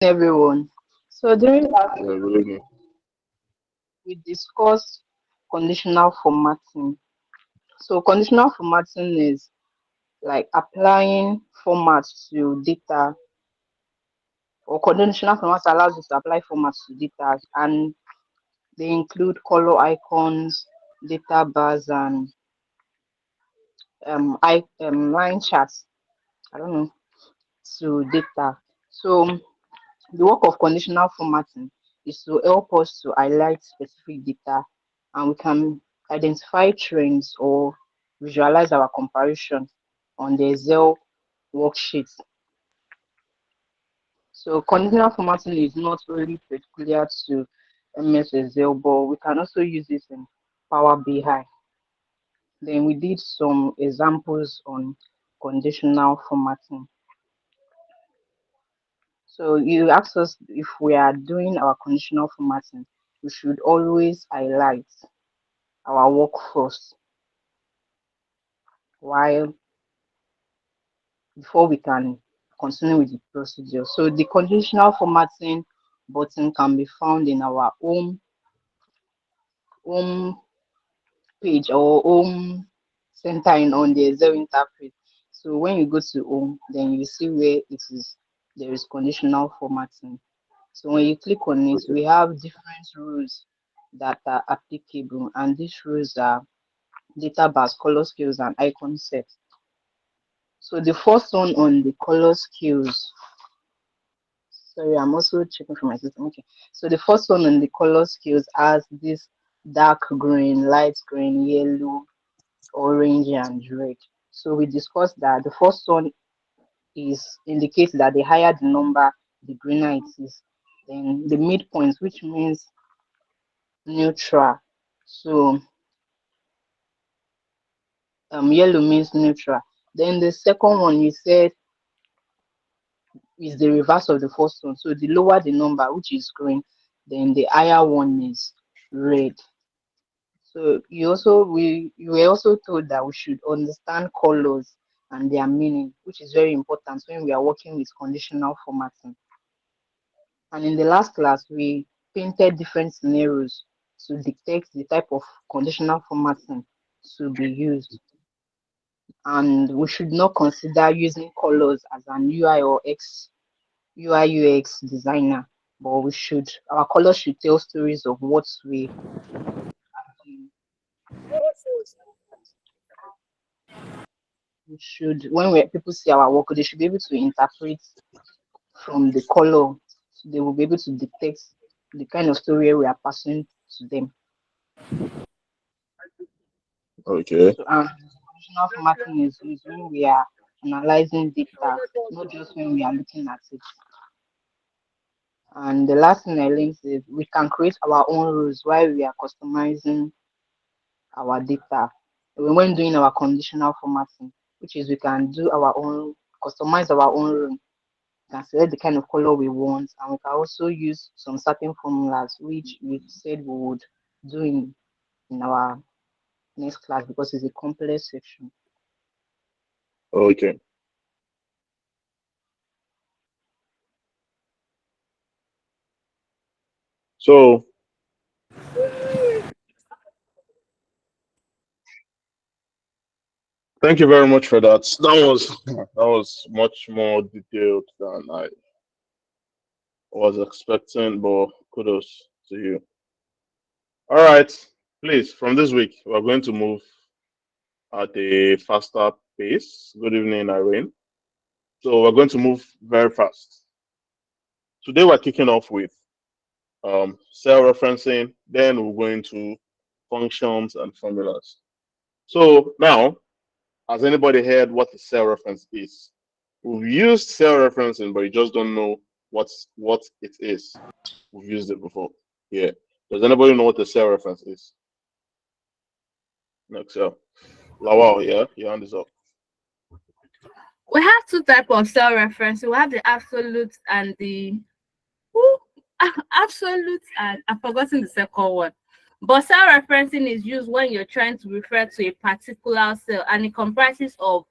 Everyone. So during last Yeah, good evening. we discussed conditional formatting. So conditional formatting is like applying formats to data, or conditional format allows you to apply formats to data, and they include color icons, data bars, and line charts. I don't know, to data. So the work of conditional formatting is to help us to highlight specific data, and we can identify trends or visualize our comparison on the Excel worksheet. So conditional formatting is not really peculiar to MS Excel, but we can also use it in Power BI. Then we did some examples on conditional formatting. So you asked us if we are doing our conditional formatting, we should always highlight our work first while before we can continue with the procedure. So the conditional formatting button can be found in our home page or home center in on the Excel interface. So when you go to home, then you see where it is there is conditional formatting. So when you click on it, Okay. we have different rules that are applicable, and these rules are data bars, color skills, and icon sets. So the first one on the color skills, sorry, I'm also checking for my system. Okay. So the first one on the color skills has this dark green, light green, yellow, orange, and red. So we discussed that the first one is indicates that the higher the number, the greener it is. Then the midpoint, which means neutral. So yellow means neutral. Then the second one you said is the reverse of the first one. So the lower the number, which is green, then the higher one is red. So you were also told that we should understand colors and their meaning, which is very important when we are working with conditional formatting. And in the last class, we painted different scenarios to detect the type of conditional formatting to be used. And we should not consider using colors as an UI UX designer, but our colors should tell stories of what we should when people see our work, they should be able to interpret from the color. So they will be able to detect the kind of story we are passing to them. Okay. So conditional formatting is used when we are analyzing data, not just when we are looking at it. And the last thing I learned is we can create our own rules while we are customizing our data. When doing our conditional formatting, which is we can do our own, customize our own rule. We can select the kind of color we want, and we can also use some certain formulas, which we said we would do in our next class because it's a complex section. Okay. So thank you very much for that. That was much more detailed than I was expecting, but kudos to you. All right. Please, from this week, we're going to move at a faster pace. Good evening, Irene. So we're going to move very fast. Today we're kicking off with cell referencing, then we're going to functions and formulas. So now, has anybody heard what a cell reference is? We've used cell referencing, but you just don't know what it is. We've used it before. Yeah. Does anybody know what a cell reference is? Next cell. Lawal, yeah, your hand is up. We have two type of cell reference. We have the absolute and the Ooh, absolute, and I've forgotten the second one. But cell referencing is used when you're trying to refer to a particular cell, and it comprises of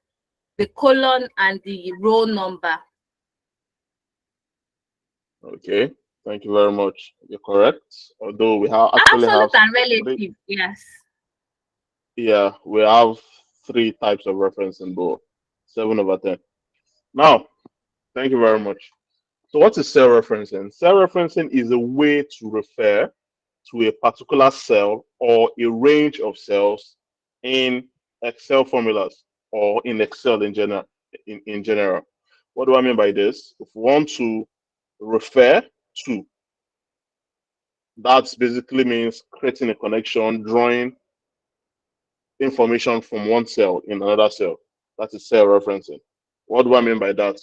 the colon and the row number. Okay, thank you very much. You're correct. Although we have actually have Absolute and three, relative. Yes. yeah, we have three types of reference in both. 7/10. Now, thank you very much. So, what is cell referencing? Cell referencing is a way to refer to a particular cell or a range of cells in Excel formulas or in Excel in general. In general, what do I mean by this? If we want to refer to, that basically means creating a connection, drawing information from one cell in another cell. That is cell referencing. What do I mean by that?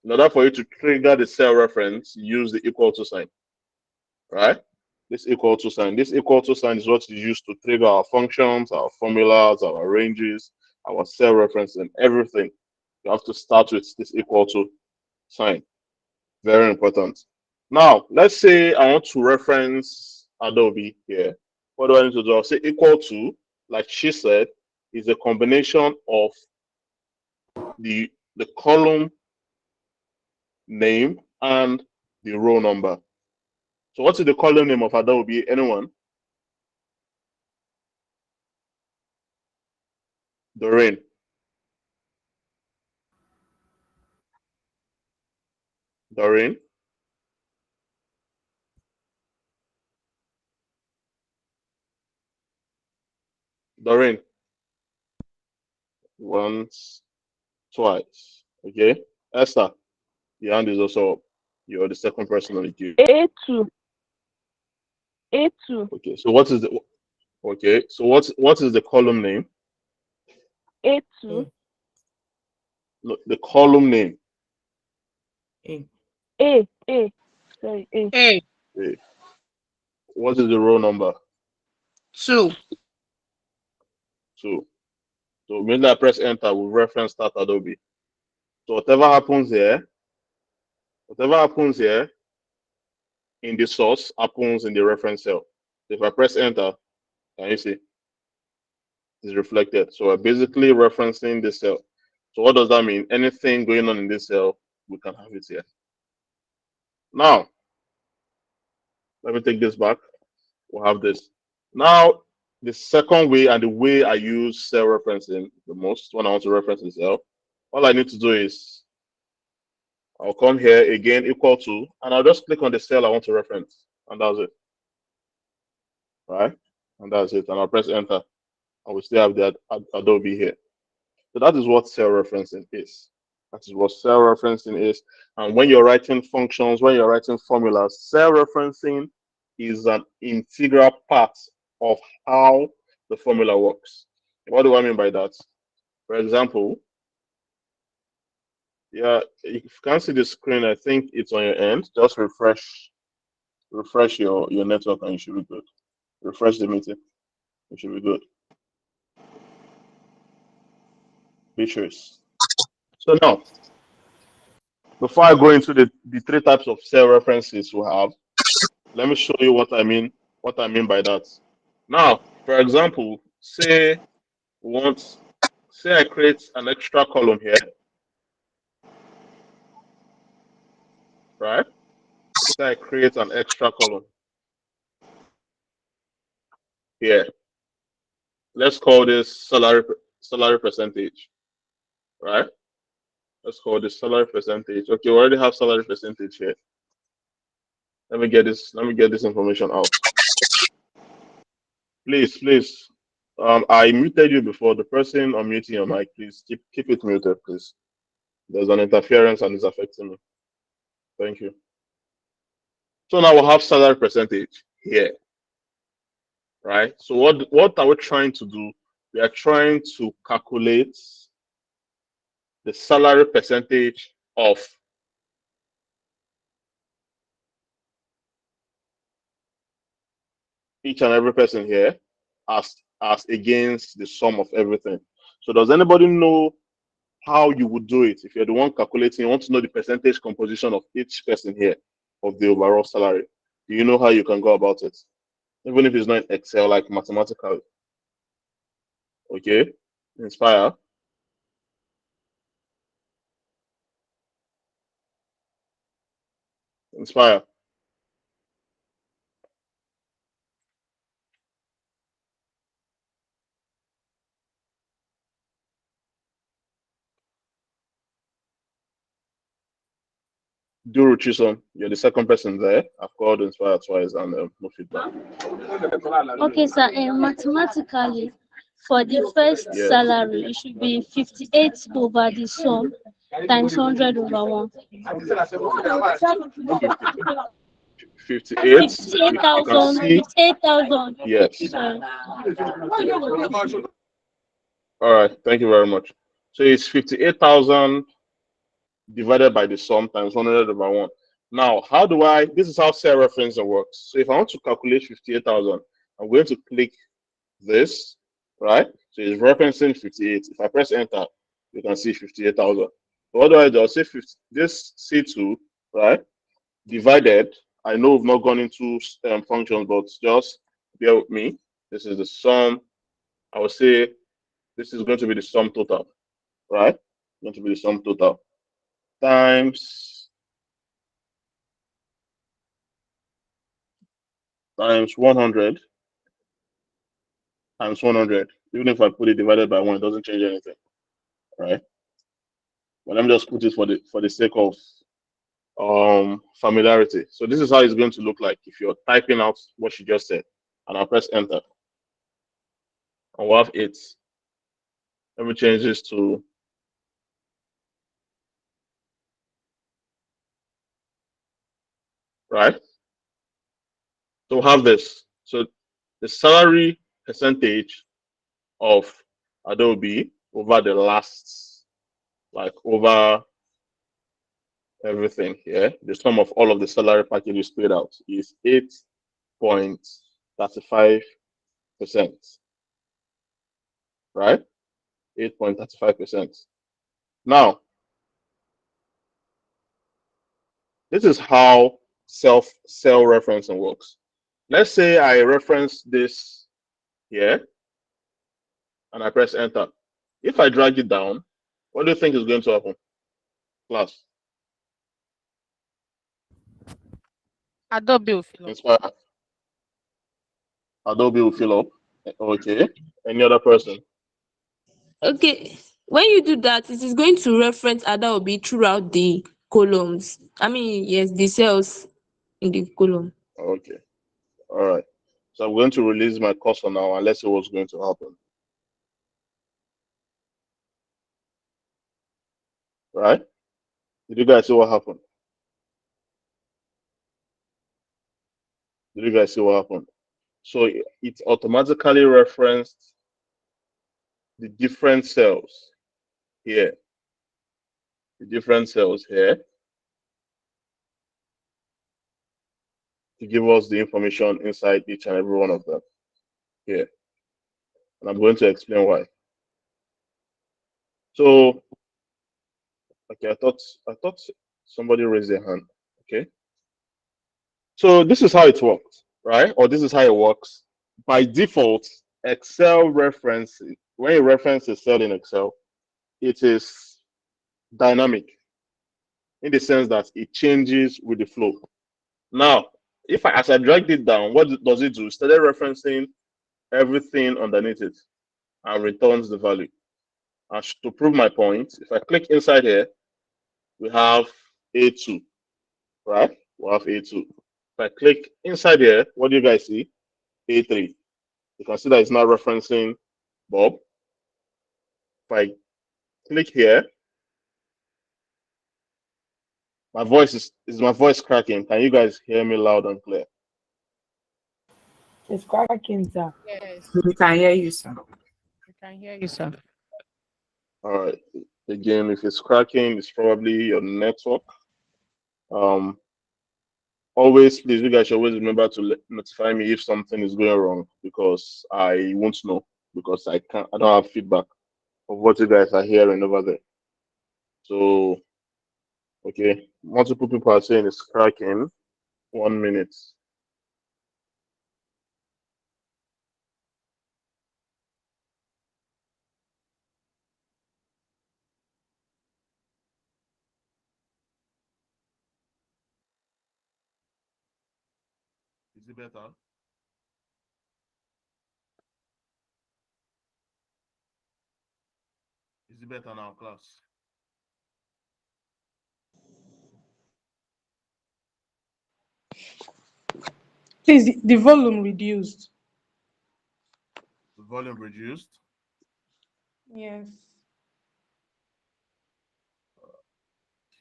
In order for you to trigger the cell reference, use the equal to sign, right? This equal to sign. This equal to sign is what is used to trigger our functions, our formulas, our ranges, our cell reference, and everything. You have to start with this equal to sign. Very important. Now, let's say I want to reference Adobe here. What do I need to do? I'll say equal to, like she said, is a combination of the column name and the row number. So what is the column name of Adobe? Anyone? Doreen. Doreen. Doreen. Once, twice. Okay. Esther, your hand is also up. You're the second person on the queue. A2. A2. Okay. So what is the okay? So what is the column name? A2. No, the column name. A. Sorry, A. A. Okay. What is the row number? 2. 2. So immediately I press enter, we reference start Adobe. So whatever happens here in the source happens in the reference cell. If I press enter, can you see it's reflected? So we're basically referencing this cell. So what does that mean? Anything going on in this cell, we can have it here. Now, let me take this back. We'll have this. Now, the second way and the way I use cell referencing the most when I want to reference the cell, all I need to do is I'll come here again, equal to, and I'll just click on the cell I want to reference, and that's it. Right? And that's it. And I'll press enter. And we still have that Adobe here. So that is what cell referencing is. That is what cell referencing is. And when you're writing functions, when you're writing formulas, cell referencing is an integral part of how the formula works. What do I mean by that? For example, yeah, if you can't see the screen, I think it's on your end. Just refresh your network and you should be good. Refresh the meeting. You should be good. Beatrice. So now, before I go into the three types of cell references we have, let me show you what I mean by that. Now, for example, say I create an extra column here, right? Say I create an extra column here. Let's call this salary percentage, right? Let's call this salary percentage. Okay, we already have salary percentage here. Let me get this information out. Please. I muted you before. The person unmuting your mic, please keep it muted, please. There's an interference and it's affecting me. Thank you. So now we'll have salary percentage here, right? So what are we trying to do? We are trying to calculate the salary percentage of each and every person here as against the sum of everything. So does anybody know how you would do it? If you're the one calculating, you want to know the percentage composition of each person here of the overall salary. Do you know how you can go about it? Even if it's not in Excel, like mathematical. Okay, Inspire. Inspire. Duru Chisholm, you're the second person there. I've called Inspire twice and no feedback. Okay, sir. Mathematically, for the first Yes. salary, it should be 58 over the sum times 100 over 1. 58. You can 58,000. see. 58,000. Yes. Sorry. All right. Thank you very much. So it's 58,000 divided by the sum times 100 over 1. Now, how do I? This is how cell referencing works. So if I want to calculate 58,000, I'm going to click this, right? So it's referencing 58. If I press enter, you can see 58,000. So what do I do? I'll say 50, this C2, right? Divided. I know we've not gone into functions, but just bear with me. This is the sum. I will say this is going to be the sum total, right? Going to be the sum total times 100 times 100. Even if I put it divided by 1, it doesn't change anything, right? But let me just put it for the sake of familiarity. So this is how it's going to look like if you're typing out what she just said. And I'll press enter. And we'll have 8. Let me change this to right. So we'll have this. So the salary percentage of Adobe over the last, like over everything here, the sum of all of the salary packages paid out is 8.35%, right? 8.35%. Now, this is how cell referencing works. Let's say I reference this here and I press enter. If I drag it down, what do you think is going to happen? Class. Adobe will fill up. Inspire. Adobe will fill up. Okay. Any other person? Okay, when you do that, it is going to reference Adobe throughout the columns. I mean, yes, the cells in the column. Okay. All right. So I'm going to release my cursor now and let's see what's going to happen. Right? Did you guys see what happened? Did you guys see what happened? So it automatically referenced the different cells here. The different cells here to give us the information inside each and every one of them here. And I'm going to explain why. So, okay, I thought somebody raised their hand. Okay. So this is how it works, right? Or this is how it works. By default, Excel referencing, when you reference a cell in Excel, it is dynamic in the sense that it changes with the flow. Now, if as I dragged it down, what does it do? It started referencing everything underneath it and returns the value. And to prove my point, if I click inside here, we have A2, right? We have A2. If I click inside here, what do you guys see? A3. You can see that it's now referencing Bob. If I click here, my voice is my voice cracking. Can you guys hear me loud and clear? It's cracking, sir. Yes, We can hear you, sir. we can hear you, sir. All right. Again, if it's cracking, it's probably your network. Um, always, please, you guys should always remember to notify me if something is going wrong because I won't know because I don't have feedback of what you guys are hearing over there. So, okay, multiple people are saying it's cracking. 1 minute. Is it better? Is it better now, class? Please, the volume reduced. The volume reduced. Yes.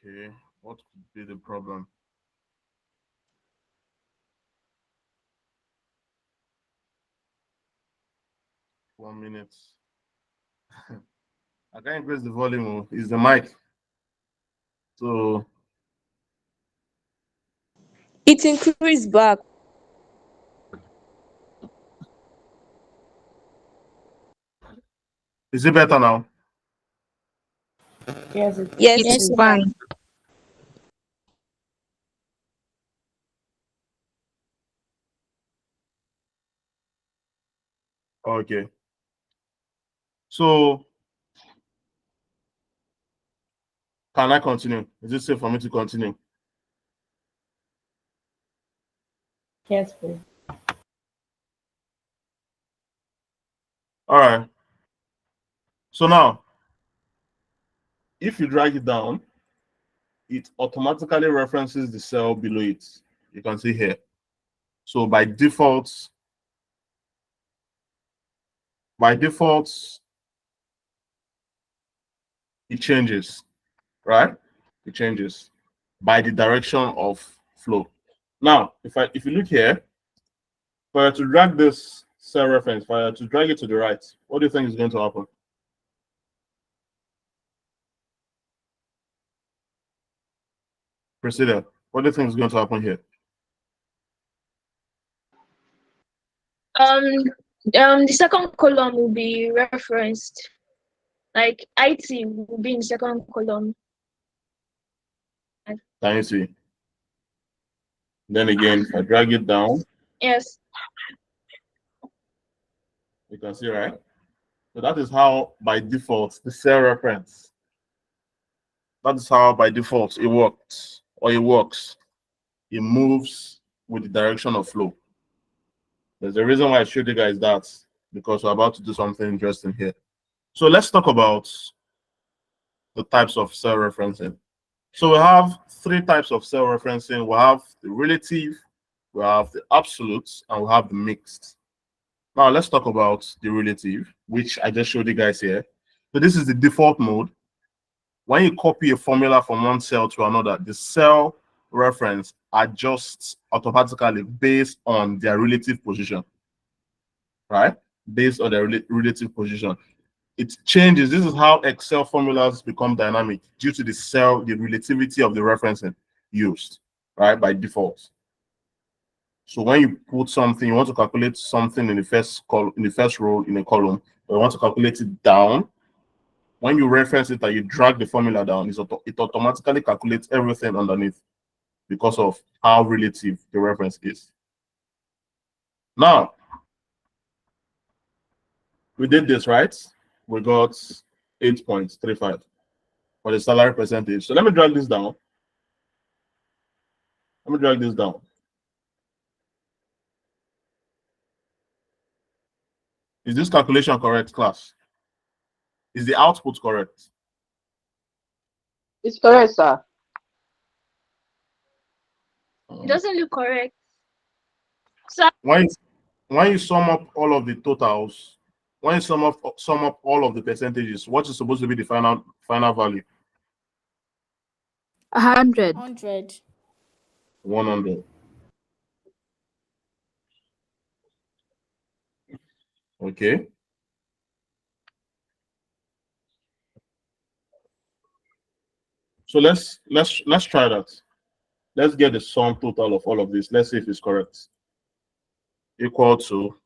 Okay, what could be the problem? One minute. I can't increase the volume. Oh, it's the mic. So It increased back. is it better now? Yes. Yes. Yes, It's sir. fine. Okay. So can I continue? Is it safe for me to continue? Yes, please. All right. So now, if you drag it down, it automatically references the cell below it. You can see here. So by default, it changes, right? It changes by the direction of flow. Now, if you look here, if I were to drag this cell reference, if I were to drag it to the right, what do you think is going to happen? Priscilla, what do you think is going to happen here? Um, the second column will be referenced. Like IT will be in second column. Can you see? Then again, if I drag it down, Yes. you can see, right? So that is how, by default, the cell reference. That is how, by default, it works, or it works. It moves with the direction of flow. There's a reason why I showed you guys that, because we're about to do something interesting here. So let's talk about the types of cell referencing. So we have three types of cell referencing. We have the relative, we have the absolute, and we have the mixed. Now let's talk about the relative, which I just showed you guys here. So this is the default mode. When you copy a formula from one cell to another, the cell reference adjusts automatically based on their relative position, right? Based on their relative position. It changes. This is how Excel formulas become dynamic due to the relativity of the referencing used, right, by default. So when you put something, you want to calculate something in the first row in a column, or you want to calculate it down. When you reference it and you drag the formula down, it automatically calculates everything underneath because of how relative the reference is. Now, we did this, right? We got 8.35 for the salary percentage. So let me drag this down. Let me drag this down. Is this calculation correct, class? Is the output correct? It's correct, sir. It doesn't look correct. So When you sum up all of the totals, when you sum up all of the percentages, what is supposed to be the final value? 100. 100. Okay. So let's try that. Let's get the sum total of all of this. Let's see if it's correct. Equal to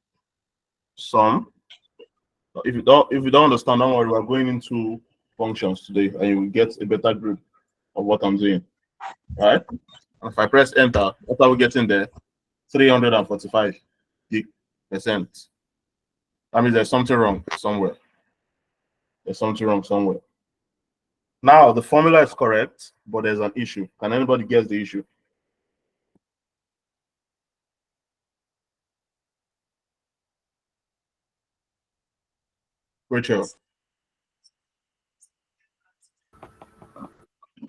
sum. If you don't understand, don't worry. We're going into functions today, and you will get a better grip of what I'm doing. All right. And if I press enter, what are we getting there? 345%. That means there's something wrong somewhere. There's something wrong somewhere. Now the formula is correct, but there's an issue. Can anybody guess the issue? Rachel.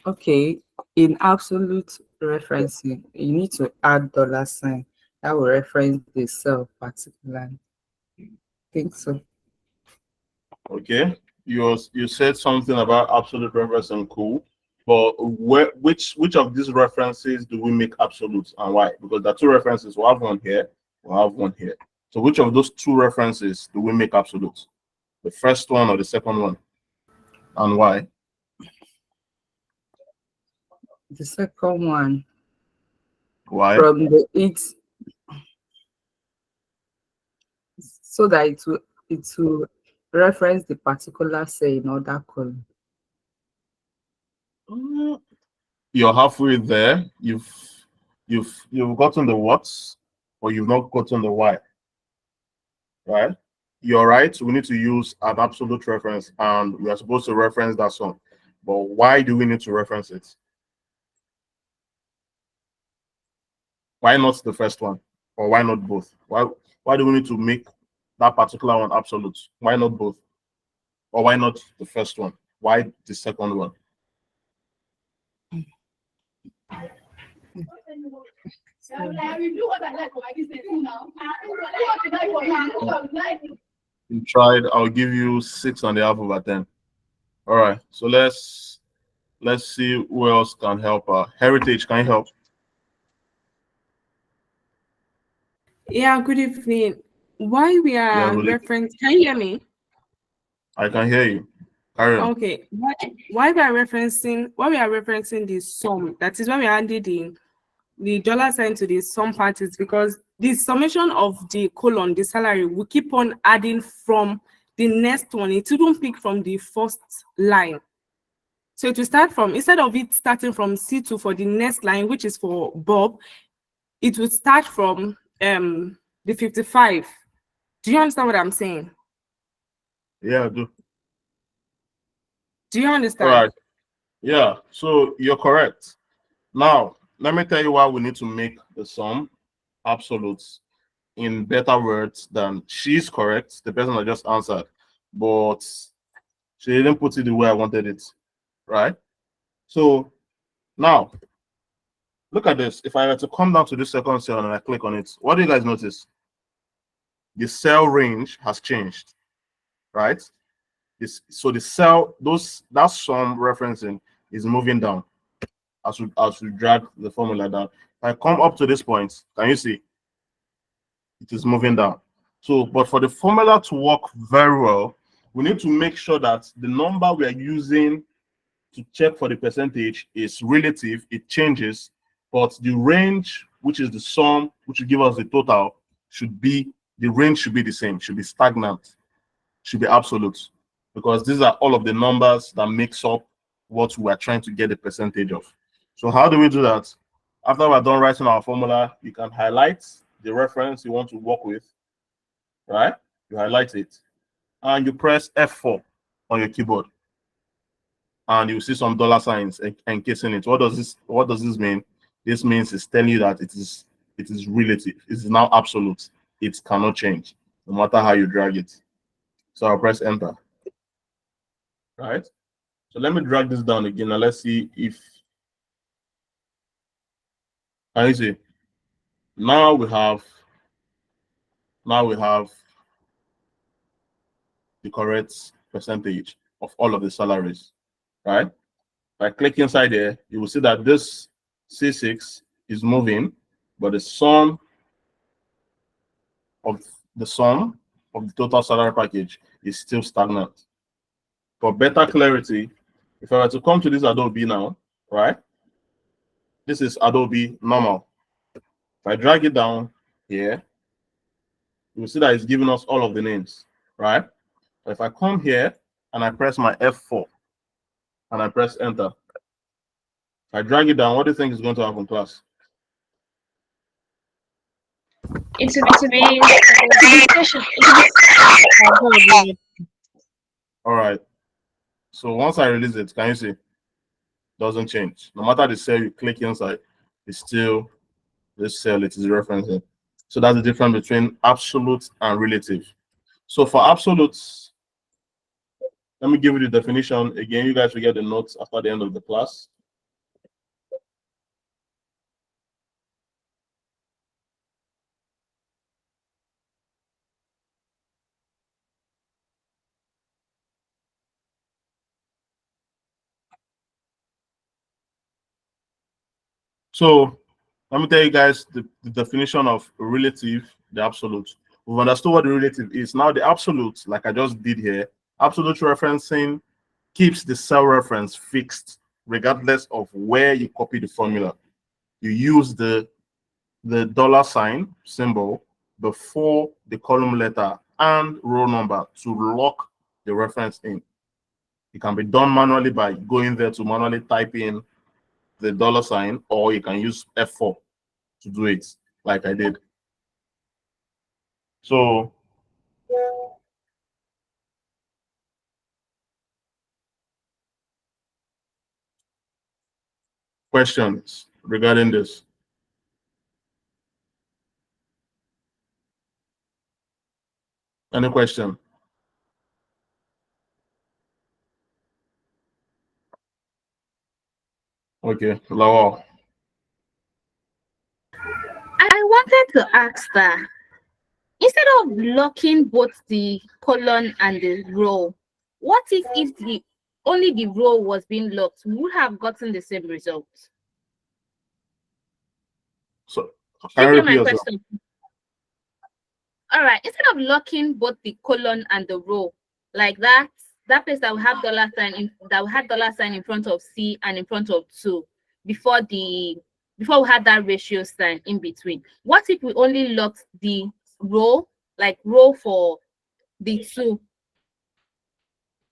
Okay, in absolute referencing, you need to add $sign. That will reference the cell particularly. I think so. Okay. You said something about absolute referencing, cool. But which of these references do we make absolute and why? Because the two references, we have one here, we have one here. So which of those two references do we make absolute? The first one or the second one? And why? The second one, Why? from the it, so that it will reference the particular cell in other column. You're halfway there. You've gotten the what's, but you've not gotten the why. Right? You're right. We need to use an absolute reference, and we are supposed to reference that sum. But why do we need to reference it? Why not the first one? Or why not both? Why do we need to make that particular one absolute? Why not both? Or why not the first one? Why the second one? You tried. I'll give you 6.5 over 10. All right. So let's see who else can help. Heritage, can you help? Yeah, good evening. Why we Yeah, are referencing? Can you hear me? I can hear you. Carry on. Okay. Why we are referencing the sum? That is why we are adding the $sign to the sum part is because the summation of the column, the salary, will keep on adding from the next one. It won't pick from the first line. So to start from, instead of it starting from C2 for the next line, which is for Bob, it would start from the 55. Do you understand what I'm saying? Yeah, I do. Do you All understand? right. Yeah, so you're correct. Now, let me tell you why we need to make the sum absolutes in better words than she's correct, the person that just answered, but she didn't put it the way I wanted it, right? So now, look at this. If I were to come down to this second cell and I click on it, what do you guys notice? The cell range has changed, right? So the cell, that sum referencing is moving down as we drag the formula down. If I come up to this point, can you see it is moving down? So, but for the formula to work very well, we need to make sure that the number we are using to check for the percentage is relative, it changes, but the range, which is the sum, which will give us the total, the range should be the same, should be stagnant, should be absolute, because these are all of the numbers that makes up what we are trying to get the percentage of. So how do we do that? After we're done writing our formula, you can highlight the reference you want to work with, right? You highlight it, and you press F4 on your keyboard, and you see some $signs encasing it. What does this mean? This means it's telling you that it is relative. It is now absolute. It cannot change, no matter how you drag it. So I'll press enter. Right? So let me drag this down again and let's see if can you see? Now we have the correct percentage of all of the salaries, right? If I click inside there, you will see that this C6 is moving, but the sum of the total salary package is still stagnant. For better clarity, if I were to come to this Adobe now, right? This is Adobe normal. If I drag it down here, you will see that it's giving us all of the names, right? But if I come here and I press my F4 and I press enter, if I drag it down, what do you think is going to happen, class? All right. So once I release it, can you see? Doesn't change. No matter the cell you click inside, it's still this cell it is referencing. So that's the difference between absolute and relative. So for absolutes, Let me give you the definition again. You guys will get the notes after the end of the class. So let me tell you guys the definition of relative, the absolute. We've understood what the relative is. Now the absolute, like I just did here, absolute referencing keeps the cell reference fixed regardless of where you copy the formula. You use the dollar sign symbol before the column letter and row number to lock the reference in. It can be done manually by going there to manually type in the dollar sign, or you can use F4 to do it like I did. So questions regarding this? Any question? Okay, Lawal. I wanted to ask that instead of locking both the column and the row, what if the only the row was being locked? We would have gotten the same result. So Do can you you get repeat my yourself? question? All right. Instead of locking both the column and the row like that, that place that we have dollar sign in, that we had dollar sign in front of C and in front of 2 before we had that ratio sign in between. What if we only locked the row, like row for the 2,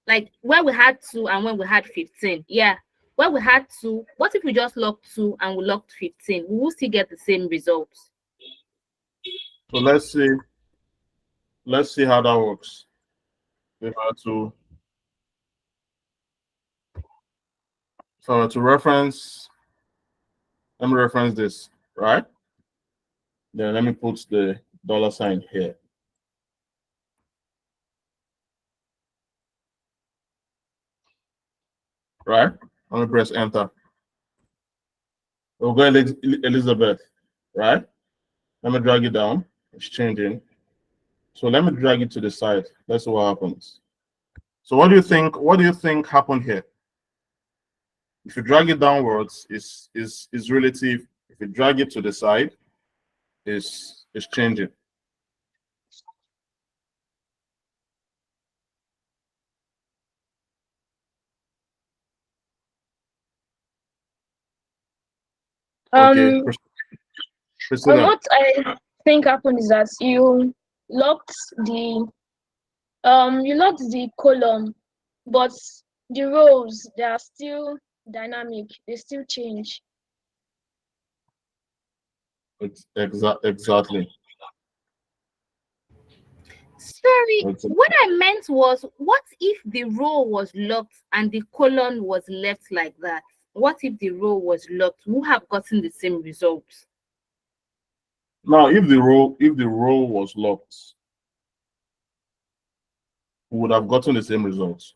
like where we had 2 and when we had 15? Yeah, where we had 2, what if we just locked 2 and we locked 15? We will still get the same results. So let's see how that works. If I were to reference, let me reference this, right? Then let me put the dollar sign here. Right? Let me press enter. We'll go Elizabeth, right? Let me drag it down. It's changing. So let me drag it to the side. Let's see what happens. So what do you think? What do you think happened here? If you drag it downwards, is relative. If you drag it to the side, is changing. Okay, Priscilla. What I think happened is that locked the you locked the column, but the rows, they are still dynamic, they still change. It's exactly. Sorry, what I meant was, what if the row was locked and the column was left like that? What if the row was locked? We would have gotten the same results. Now, if the row was locked, we would have gotten the same results.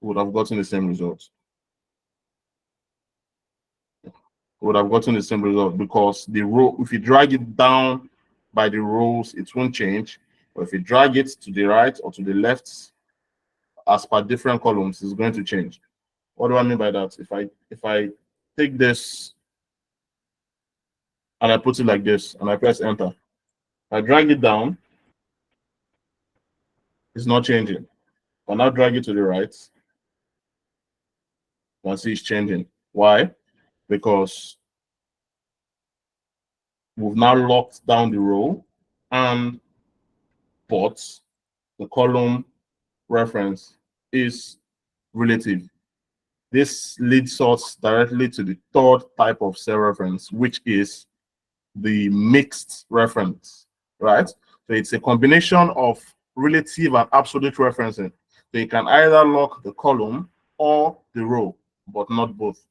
We would have gotten the same results. We would have gotten the same result because the row, if you drag it down by the rows, it won't change. But if you drag it to the right or to the left, as per different columns, it's going to change. What do I mean by that? If I take this and I put it like this and I press enter, if I drag it down, it's not changing. If I now drag it to the right, you can see it's changing. Why? Because we've now locked down the row, and but the column reference is relative. This leads us directly to the third type of cell reference, which is the mixed reference, right? So it's a combination of relative and absolute referencing. So you can either lock the column or the row, but not both.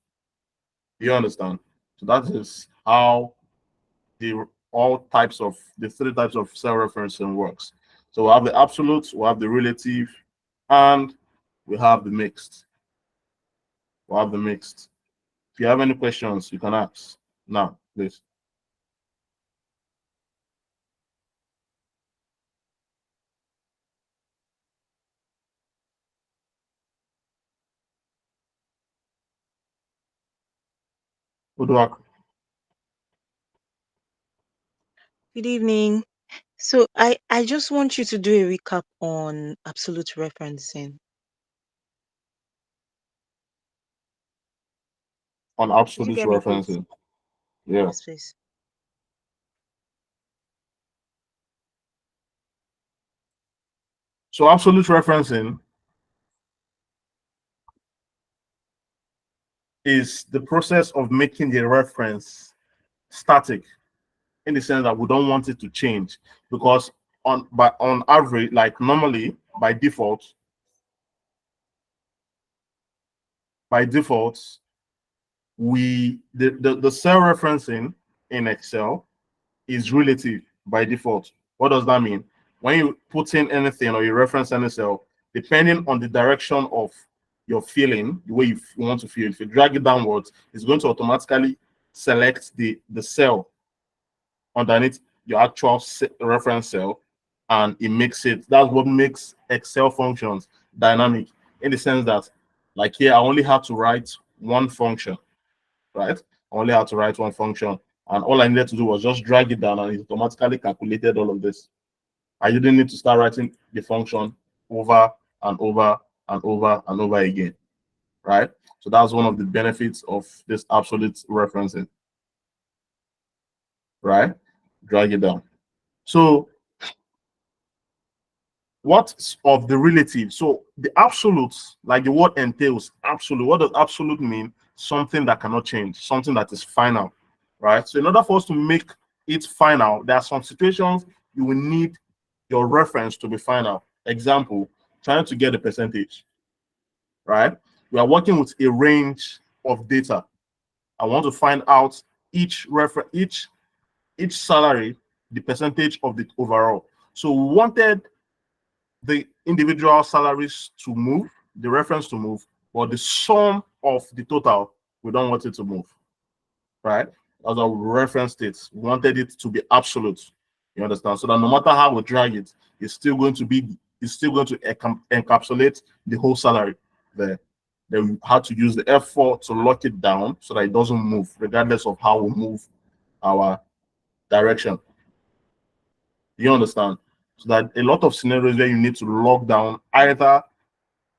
You understand? So that is how the three types of cell referencing works. So we have the absolute, we have the relative, and we have the mixed. We have the mixed. If you have any questions, you can ask now, please. Good luck. Good evening. So I just want you to do a recap on absolute referencing. On Did you absolute get me, please? referencing. Yeah. Yes, please. So absolute referencing is the process of making the reference static, in the sense that we don't want it to change, because on average, like normally by default, the cell referencing in Excel is relative by default. What does that mean? When you put in anything or you reference any cell, depending on the direction of your feeling, the way you want to feel, if you drag it downwards, it's going to automatically select the cell underneath your actual reference cell, and it makes it. That's what makes Excel functions dynamic, in the sense that, like here, I only had to write one function, right? I only had to write one function, and all I needed to do was just drag it down, and it automatically calculated all of this. I didn't need to start writing the function over and over and over and over again, right? So that's one of the benefits of this absolute referencing, right? Drag it down. So what's of the relative? So the absolutes, like the word entails, absolute. What does absolute mean? Something that cannot change, something that is final, right? So in order for us to make it final, there are some situations you will need your reference to be final. Example, trying to get a percentage, right? We are working with a range of data. I want to find out each salary, the percentage of the overall. So we wanted the individual salaries to move, the reference to move, but the sum of the total, we don't want it to move, right? As I referenced it, we wanted it to be absolute. You understand? So that no matter how we drag it, it's still going to encapsulate the whole salary there. Then we had to use the F4 to lock it down so that it doesn't move, regardless of how we move our direction. You understand? So that a lot of scenarios where you need to lock down either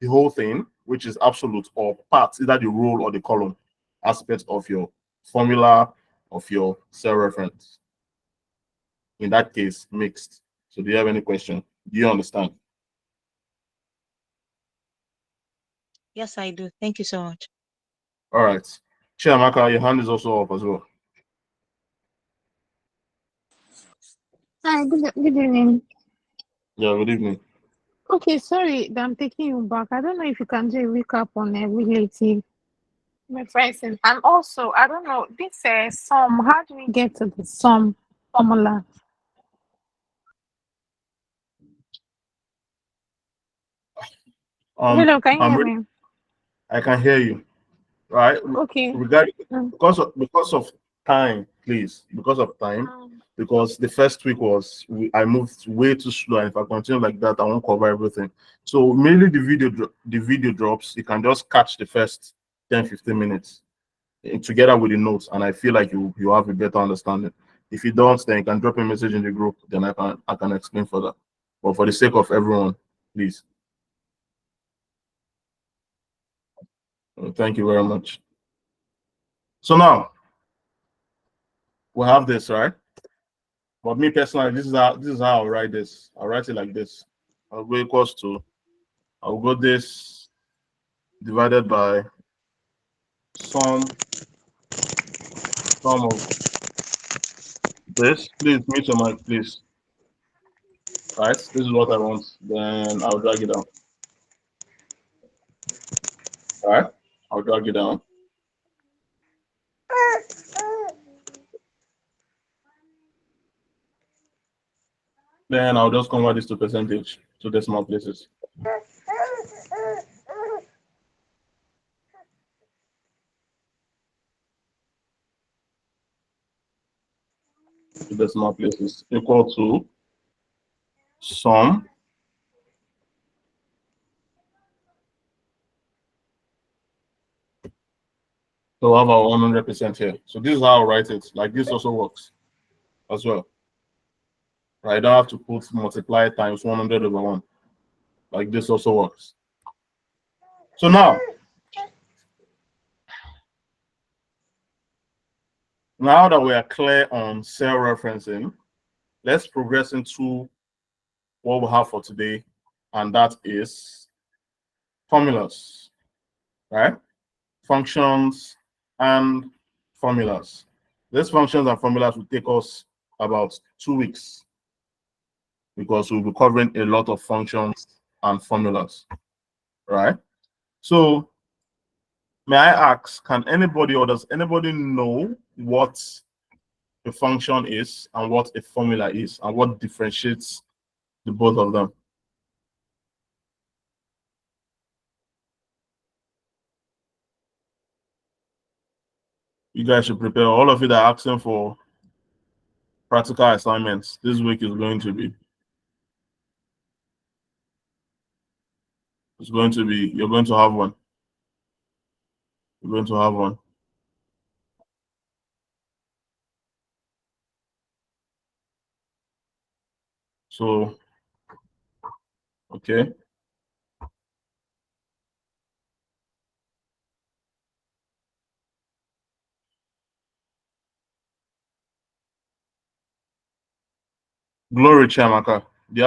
the whole thing, which is absolute, or parts, either the row or the column aspect of your formula, of your cell reference. In that case, mixed. So do you have any question? Do you understand? Yes, I do. Thank you so much. All right. Chiamaka, your hand is also up as well. Hi, good evening. Yeah, good evening. Okay, sorry that I'm taking you back. I don't know if you can do a recap on a relative referencing. And also, I don't know, this sum, how do we get to the sum formula? Hello, can you hear me? I can hear you. Right. Okay. Regarding, Mm. because of time, please, because of time, because the first week was I moved way too slow, and if I continue like that, I won't cover everything. So mainly the video drops. You can just catch the first 10-15 minutes together with the notes, and I feel like you have a better understanding. If you don't, then you can drop a message in the group, then I can explain further. But for the sake of everyone, please. Thank you very much. So now we have this, right? But me personally, this is how I'll write this. I'll write it like this. I'll go equals to, I'll go this divided by sum of this. Please mute your mic, please. Right? This is what I want. Then I'll drag it down. All right? I'll drag it down. Then I'll just convert this to percentage to decimal places. To decimal places equal to sum. So we have our 100% here. So this is how I write it. Like this also works as well. Right? I don't have to put multiply times 100 over 1. Like this also works. So now that we are clear on cell referencing, let's progress into what we have for today, and that is formulas, right? Functions and formulas. These functions and formulas will take us about 2 weeks because we'll be covering a lot of functions and formulas, right? So may I ask, can anybody or does anybody know what a function is and what a formula is and what differentiates the both of them? You guys should prepare. All of you that are asking for practical assignments, this week is going to be, you're going to have one. You're going to have one. So, okay. Glory Chamaka, do you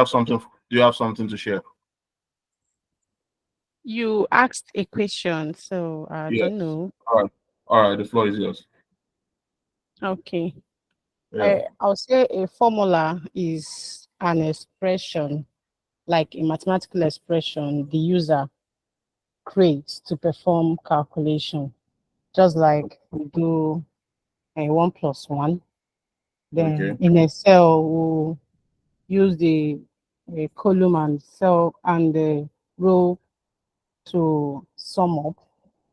have something to share? You asked a question, so I Yes. don't know. All right, the floor is yours. Okay. Yeah. I'll say a formula is an expression, like a mathematical expression the user creates to perform calculation, just like we do a 1 plus 1. Then Okay. in Excel, we'll use the column and cell and the row to sum up,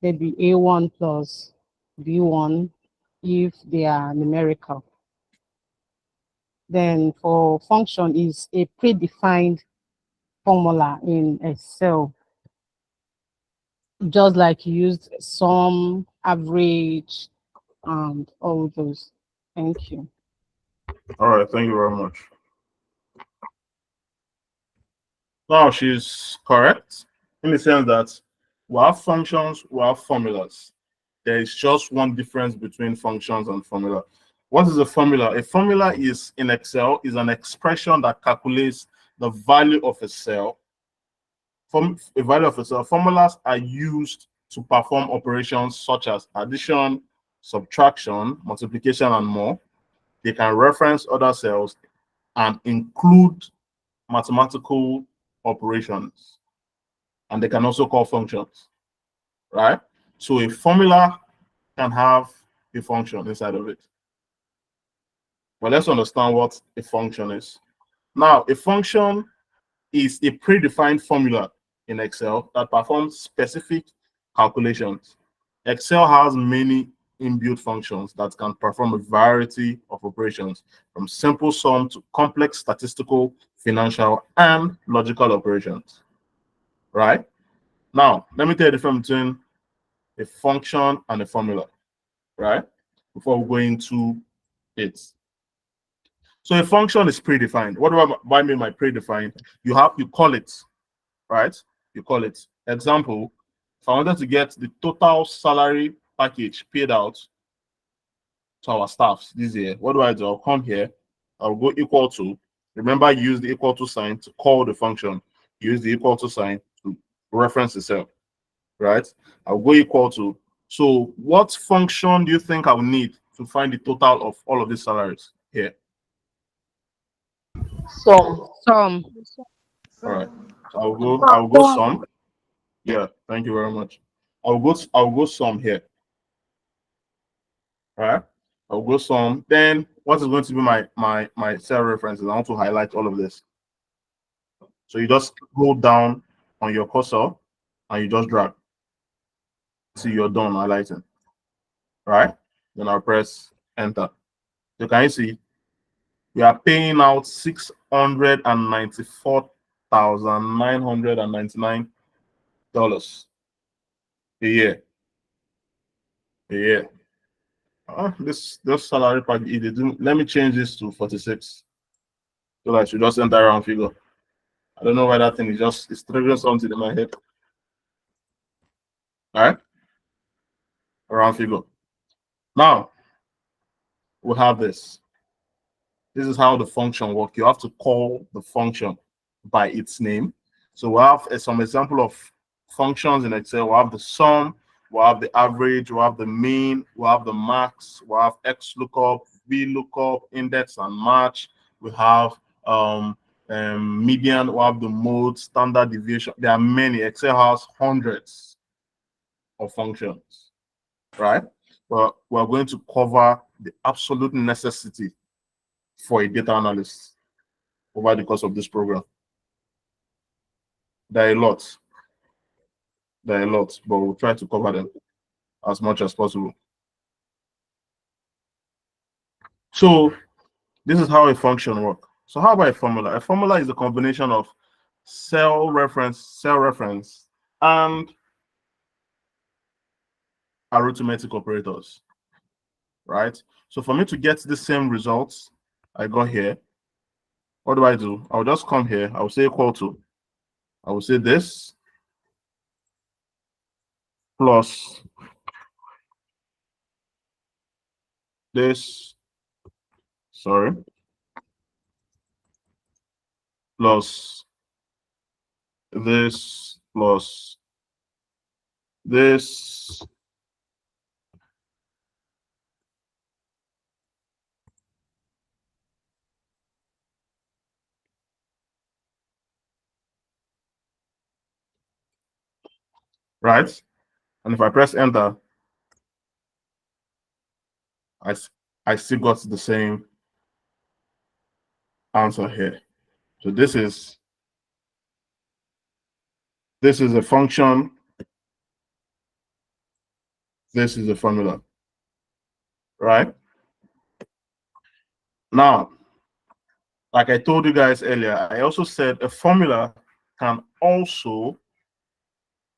maybe A1 plus B1 if they are numerical. Then for function is a predefined formula in Excel, just like you used sum, average, and all those. Thank you. All right, thank you very much. Now she's correct in the sense that we have functions, we have formulas. There is just one difference between functions and formula. What is a formula? A formula is in Excel is an expression that calculates the value of a cell. Formulas are used to perform operations such as addition, subtraction, multiplication, and more. They can reference other cells and include mathematical operations, and they can also call functions, right? So a formula can have a function inside of it. But let's understand what a function is. Now, a function is a predefined formula in Excel that performs specific calculations. Excel has many inbuilt functions that can perform a variety of operations, from simple sum to complex statistical, financial, and logical operations. Right? Now, let me tell you the difference between a function and a formula, right? Before we go into it. So a function is predefined. What do I mean by predefined? You call it, right? You call it. Example, if I wanted to get the total salary package paid out to our staffs this year, what do? I'll come here, I'll go equal to. Remember, use the equal to sign to call the function. Use the equal to sign to reference the cell, right? I'll go equal to. So what function do you think I will need to find the total of all of these salaries here? Sum. Sum. All right. So I'll go sum. Yeah, thank you very much. I'll go sum here. All right. I'll go sum. Then what is going to be my cell references? I want to highlight all of this. So you just hold down on your cursor and you just drag. See, you're done highlighting. Right? Then I'll press enter. So can you see we are paying out $694,999 a year. A year. This salary package, they do, let me change this to 46. So that I should just enter around figure. I don't know why that thing is just it's triggering something in my head. All right, around figure. Now we have this. This is how the function works. You have to call the function by its name. So we have some example of functions in Excel. We have the sum, we have the average, we have the mean, we have the max, we have X lookup, V lookup, index and match. We have median, we have the mode, standard deviation. There are many. Excel has hundreds of functions, right? But we're going to cover the absolute necessity for a data analyst over the course of this program. There are a lot. There are a lot, but we'll try to cover them as much as possible. So this is how a function works. So how about a formula? A formula is a combination of cell reference, and arithmetic operators, right? So for me to get the same results I got here, what do? I'll just come here. I'll say equal to. I will say this plus this, sorry, plus this plus this right? And if I press enter, I still got the same answer here. So this is a function. This is a formula, right? Now, like I told you guys earlier, I also said a formula can also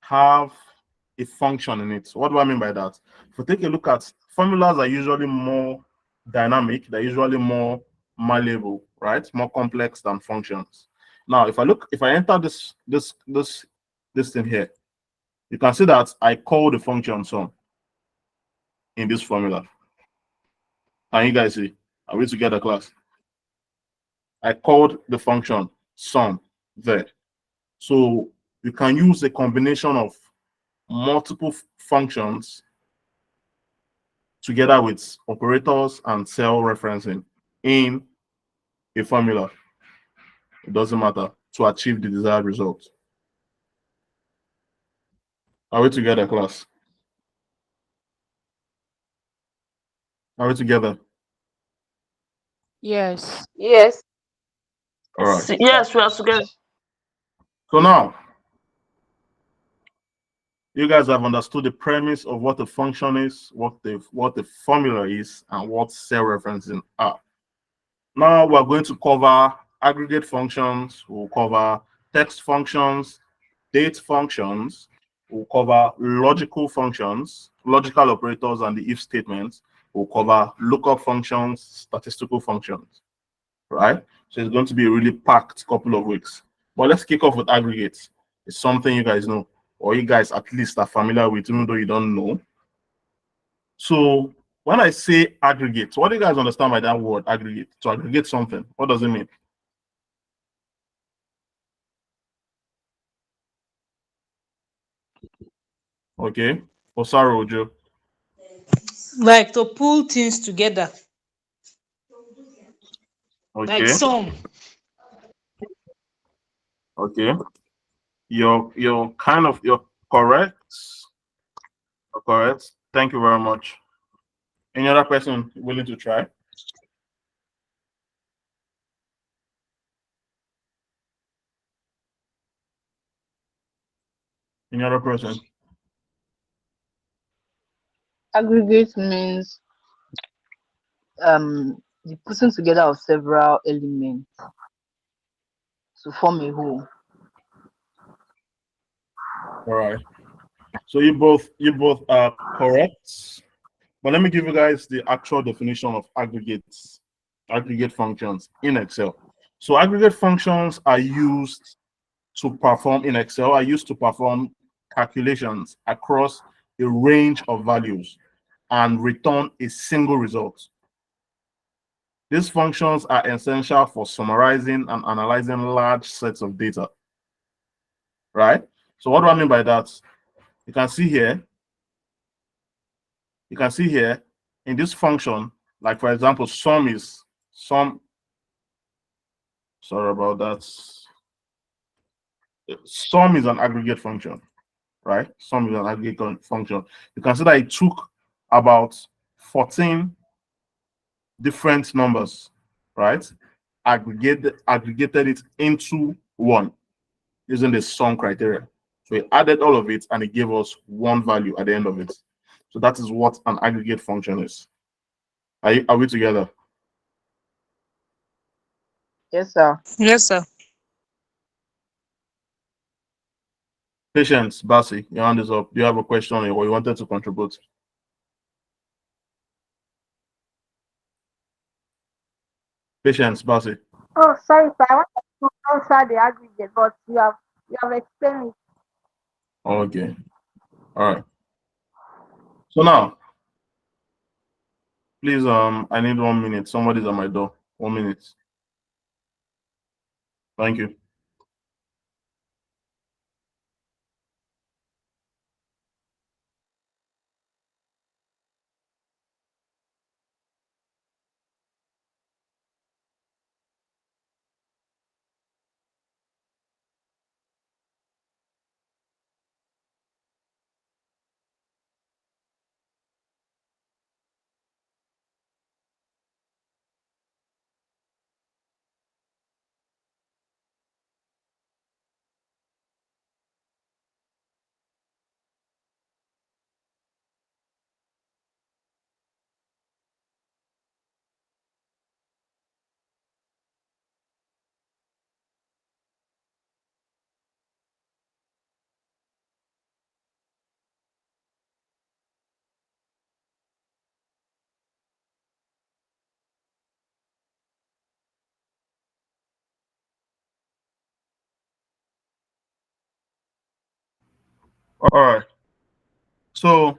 have a function in it. What do I mean by that? If we take a look at formulas are usually more dynamic, they're usually more malleable, right? More complex than functions. Now, if I enter this thing here, you can see that I call the function sum in this formula. Can you guys see? Are we together, class? I called the function sum there. So you can use a combination of multiple functions together with operators and cell referencing in a formula. It doesn't matter to achieve the desired result. Are we together, class? Are we together? Yes. Yes. All right. Yes, we are together. So now you guys have understood the premise of what the function is, what the formula is, and what cell referencing are. Now we're going to cover aggregate functions, we'll cover text functions, date functions, we'll cover logical functions, logical operators, and the if statements. We'll cover lookup functions, statistical functions, right? So it's going to be a really packed couple of weeks. But let's kick off with aggregates. It's something you guys know, or you guys at least are familiar with, even though you don't know. So when I say aggregate, what do you guys understand by that word aggregate? To aggregate something, what does it mean? Okay. Osaro Ojo. Like to pull things together, like Okay. some. Okay. You're kind of you're correct. You're correct. Thank you very much. Any other person willing to try? Any other person? Aggregate means the putting together of several elements to form a whole. All right. So you both are correct. But let me give you guys the actual definition of aggregates, aggregate functions in Excel. So aggregate functions are used to perform in Excel, are used to perform calculations across a range of values and return a single result. These functions are essential for summarizing and analyzing large sets of data, right? So what do I mean by that? You can see here, in this function, like for example, sum, sorry about that. Sum is an aggregate function, right? Sum is an aggregate function. You can see that it took about 14 different numbers, right? Aggregated it into one using the sum criteria. So it added all of it and it gave us one value at the end of it. So that is what an aggregate function is. Are we together? Yes, sir. Yes, sir. Patience, Basi, your hand is up. Do you have a question or you wanted to contribute? Patience, Basi. Oh, sorry, sir. I want to answer the aggregate, but you have explained it. Okay. All right. So now, please, I need 1 minute. Somebody's at my door. 1 minute. Thank you. All right. So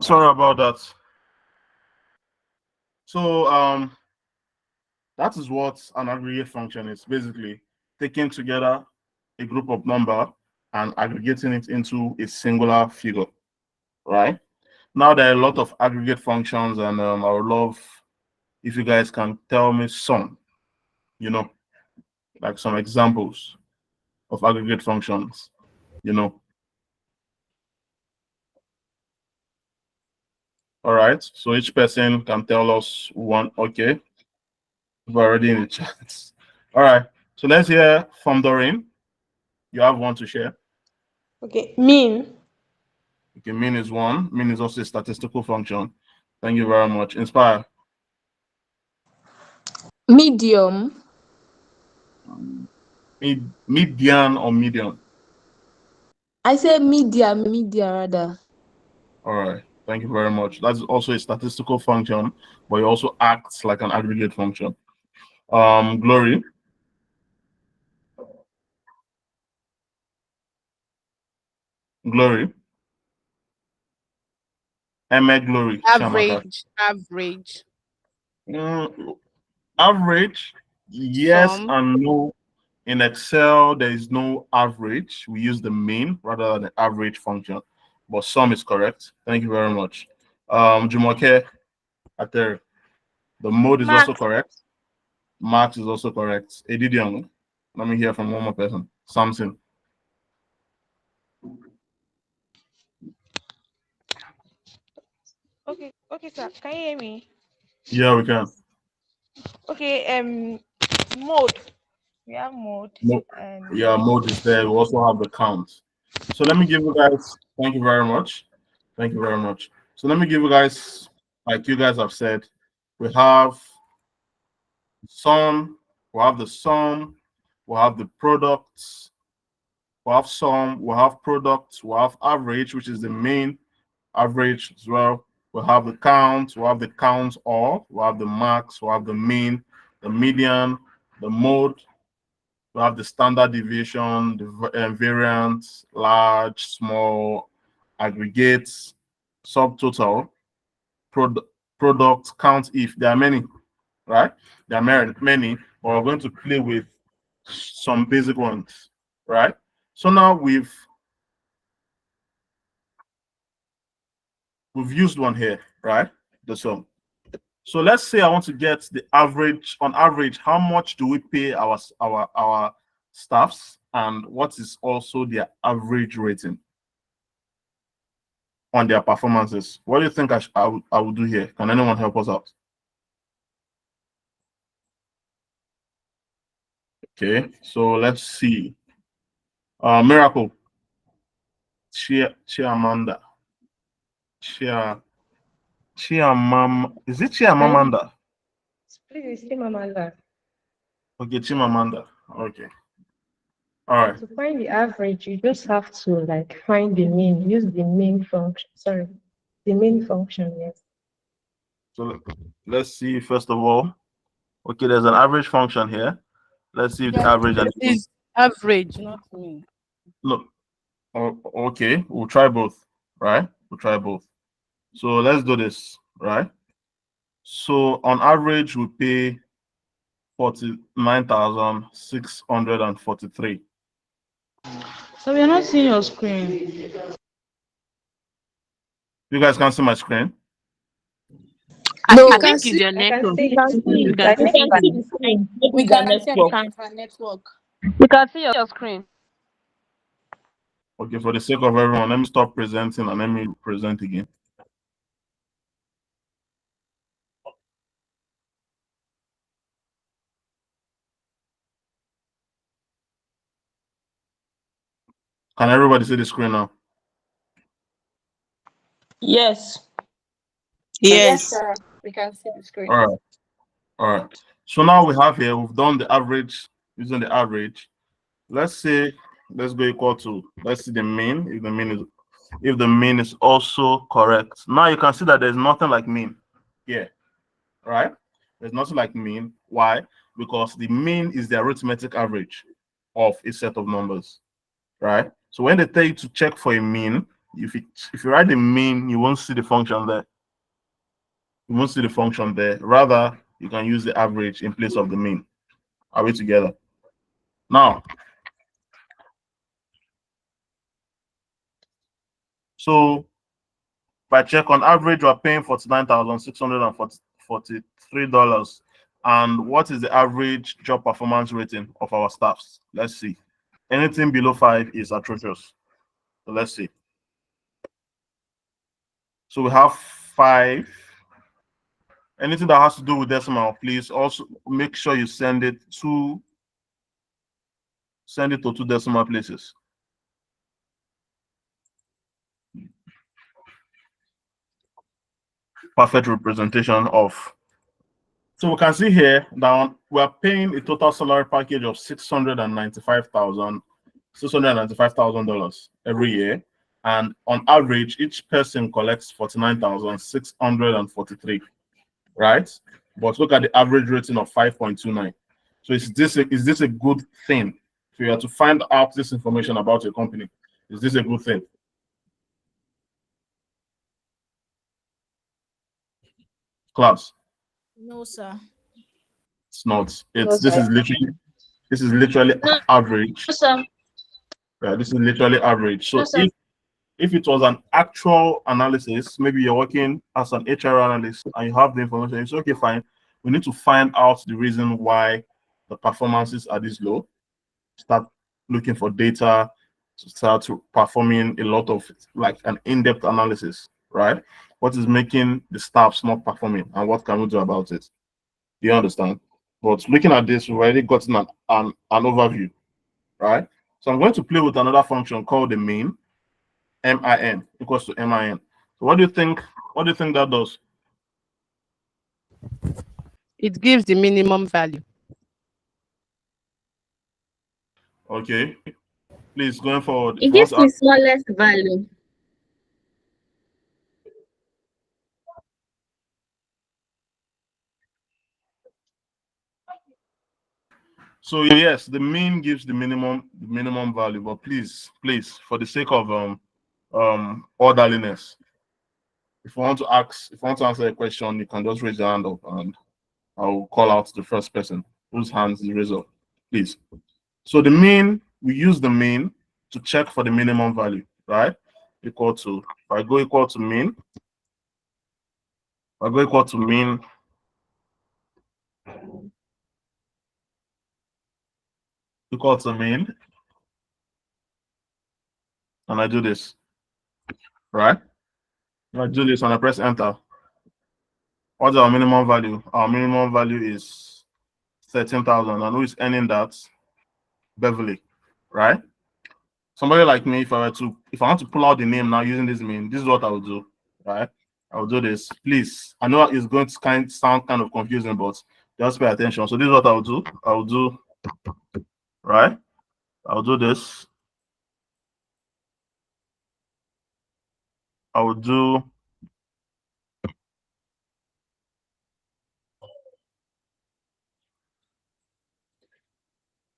sorry about that. So that is what an aggregate function is. Basically, taking together a group of number and aggregating it into a singular figure, right? Now there are a lot of aggregate functions, and I would love if you guys can tell me some, you know, like some examples of aggregate functions, you know. All right. So each person can tell us one. Okay, we're already in the chat. All right. So let's hear from Doreen. You have one to share. Okay, mean. Okay, mean is one. Mean is also a statistical function. Thank you very much. Inspire. Medium. Median or median. I said media rather. All right. Thank you very much. That's also a statistical function, but it also acts like an aggregate function. Glory. Glory. Glory. Shamaka. Average. Mm, average, yes Some. and no. In Excel, there is no average. We use the mean rather than the average function. But sum is correct. Thank you very much. Jumoke, Ater. The mode is also Max. correct. Max is also correct. Edidion. Let me hear from one more person. Samson. Okay, sir. Can you hear me? Yeah, we can. Okay, mode. We have mode and Yeah, mode is there. We also have the count. So let me give you guys. Thank you very much. Thank you very much. So let me give you guys, like you guys have said, we have sum. We have the sum. We have the products. We have sum. We have products. We have average, which is the main average as well. We have the count. We have the count all. We have the max. We have the mean, the median, the mode. We have the standard deviation, the variance, large, small, aggregates, subtotal, product, count if. There are many, right? There are many, but we're going to play with some basic ones, right? So now we've used one here, right? The sum. So let's say I want to get the average. On average, how much do we pay our staffs, and what is also their average rating on their performances? What do you think I would do here? Can anyone help us out? Okay, so let's see. Miracle, Chiamanda, Chia Chiamam. Is it Chiamamanda? Please, Chimamanda. Okay, Chimamanda. Okay. All right. To find the average, you just have to like find the mean, use the mean function. Sorry, the mean function, yes. So let's see first of all. Okay, there's an average function here. Let's see if the average and the mean. Is average, not me. Look. Okay, we'll try both, right? We'll try both. So let's do this, right? So on average, we pay 49,643. So we are not seeing your screen. You guys can see my screen? No, I think it's your I can network. see we can it. see You it. can We see can it. see the screen. Maybe we the cannot see network. our network. We can see your screen. Okay, for the sake of everyone, let me stop presenting and let me present again. Can everybody see the screen now? Yes. Yes, Yes. sir. We can see the screen. All right. All right. So now we have here, we've done the average using the average. Let's say, let's go equal to, let's see the mean. If the mean is also correct. Now you can see that there's nothing like mean here, right? There's nothing like mean. Why? Because the mean is the arithmetic average of a set of numbers, right? So when they tell you to check for a mean, if you write the mean, you won't see the function there. You won't see the function there. Rather, you can use the average in place of the mean. Are we together? Now, so if I check on average, we're paying $49,643. And what is the average job performance rating of our staffs? Let's see. Anything below 5 is atrocious. So let's see. So we have 5. Anything that has to do with decimal, please also make sure you send it to 2 decimal places. Perfect representation of. So we can see here that we are paying a total salary package of $695,000 every year, and on average, each person collects 49,643, right? But look at the average rating of 5.29. So is this a good thing? If you are to find out this information about your company, is this a good thing? Class? No, sir. It's not. No, It's sir. this is literally No, average. sir. Yeah, this is literally average. No, So sir. if it was an actual analysis, maybe you're working as an HR analyst and you have the information, it's okay, fine. We need to find out the reason why the performances are this low. Start looking for data, to start performing a lot of like an in-depth analysis, right? what is making the staffs not performing, and what can we do about it. Do you understand? But looking at this, we've already gotten an overview, right? So I'm going to play with another function called the mean, min equals to min. So what do you think? What do you think that does? It gives the minimum value. Okay, please going forward. It If you want gives to the ask, smallest value. so yes, the mean gives the minimum value. But please, for the sake of orderliness, if you want to ask, if you want to answer a question, you can just raise your hand up, and I'll call out the first person whose hands is raised up, please. So the mean, we use the mean to check for the minimum value, right? Equal to, if I go equal to mean, I go equal to mean, equal to mean, and I do this, right? If I do this and I press enter, what's our minimum value? Our minimum value is 13,000. And who is earning that? Beverly, right? Somebody like me, if I want to pull out the name now using this mean, this is what I will do, right? I will do this. Please, I know it's going to sound kind of confusing, but just pay attention. So this is what I will do. I will do, right? I'll do this. I will do,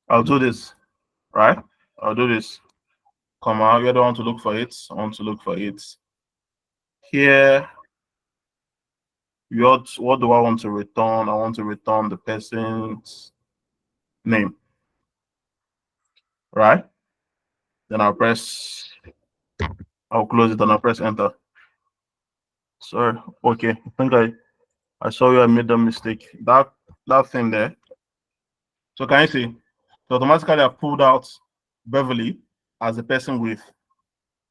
I'll do this, right? I'll do this. Comma, you don't want to look for it. I want to look for it. Here, what do I want to return? I want to return the person's name, right? Then I'll close it and I'll press enter. Sorry, okay. I think I saw you. I made a mistake. That thing there. So can you see? So automatically I pulled out Beverly as the person with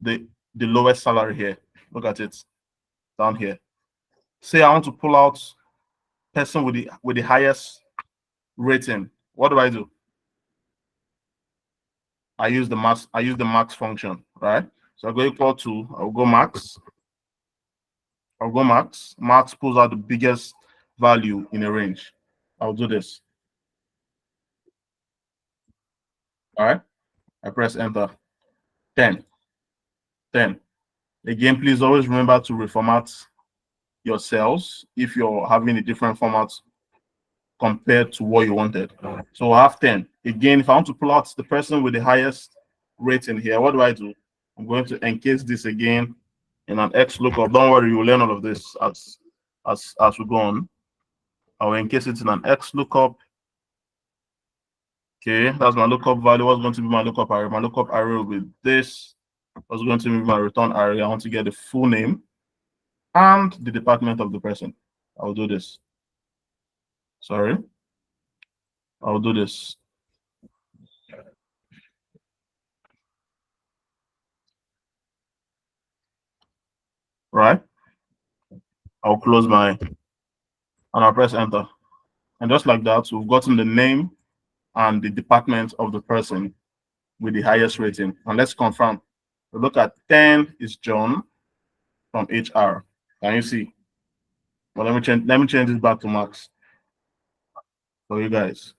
the lowest salary here. Look at it down here. Say I want to pull out person with the highest rating. What do I do? I use the max function, right? So I go equal to, I'll go max. I'll go max. Max pulls out the biggest value in a range. I'll do this. All right. I press enter. 10. 10. Again, please always remember to reformat your cells if you're having a different format compared to what you wanted. So I have 10. Again, if I want to pull out the person with the highest rating here, what do? I'm going to encase this again in an X lookup. Don't worry, you'll learn all of this as we go on. I'll encase it in an X lookup. Okay, that's my lookup value. What's going to be my lookup array? My lookup array will be this. What's going to be my return array? I want to get the full name and the department of the person. I'll do this. Sorry. I'll do this. Right? I'll close and I'll press enter. And just like that, we've gotten the name and the department of the person with the highest rating. And let's confirm. We look at 10 is John from HR. Can you see? Well, let me change this back to Max for you guys.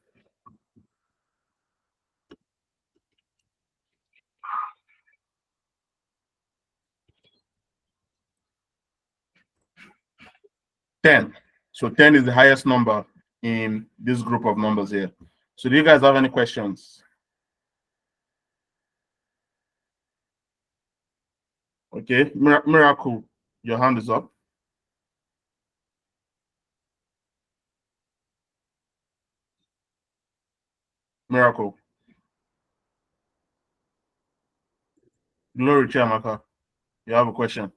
So 10 is the highest number in this group of numbers here. So do you guys have any questions? Okay, Miracle, your hand is up. Miracle. Glory Chiamaka, you have a question.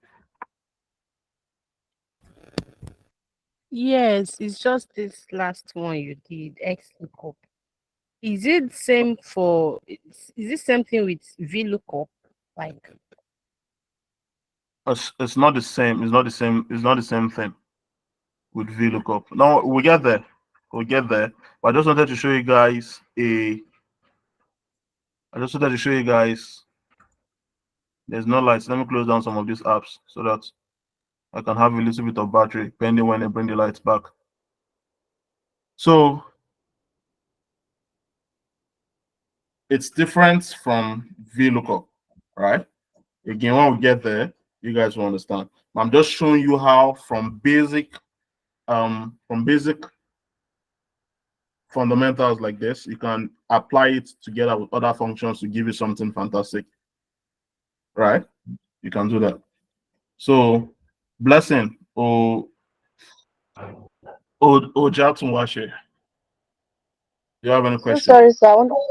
Yes, it's just this last one you did, X lookup. Is it same for, is it same thing with V lookup? Like, It's not the same. It's not the same. It's not the same thing with VLOOKUP. Now we'll get there. We'll get there. But I just wanted to show you guys there's no lights. Let me close down some of these apps so that I can have a little bit of battery depending when I bring the lights back. So it's different from VLOOKUP, right? Again, when we get there, you guys will understand. I'm just showing you how from basic fundamentals like this, you can apply it together with other functions to give you something fantastic, right? You can do that. So, Blessing, Jatunwashe, do you have any So question? sorry, sir. I want to answer.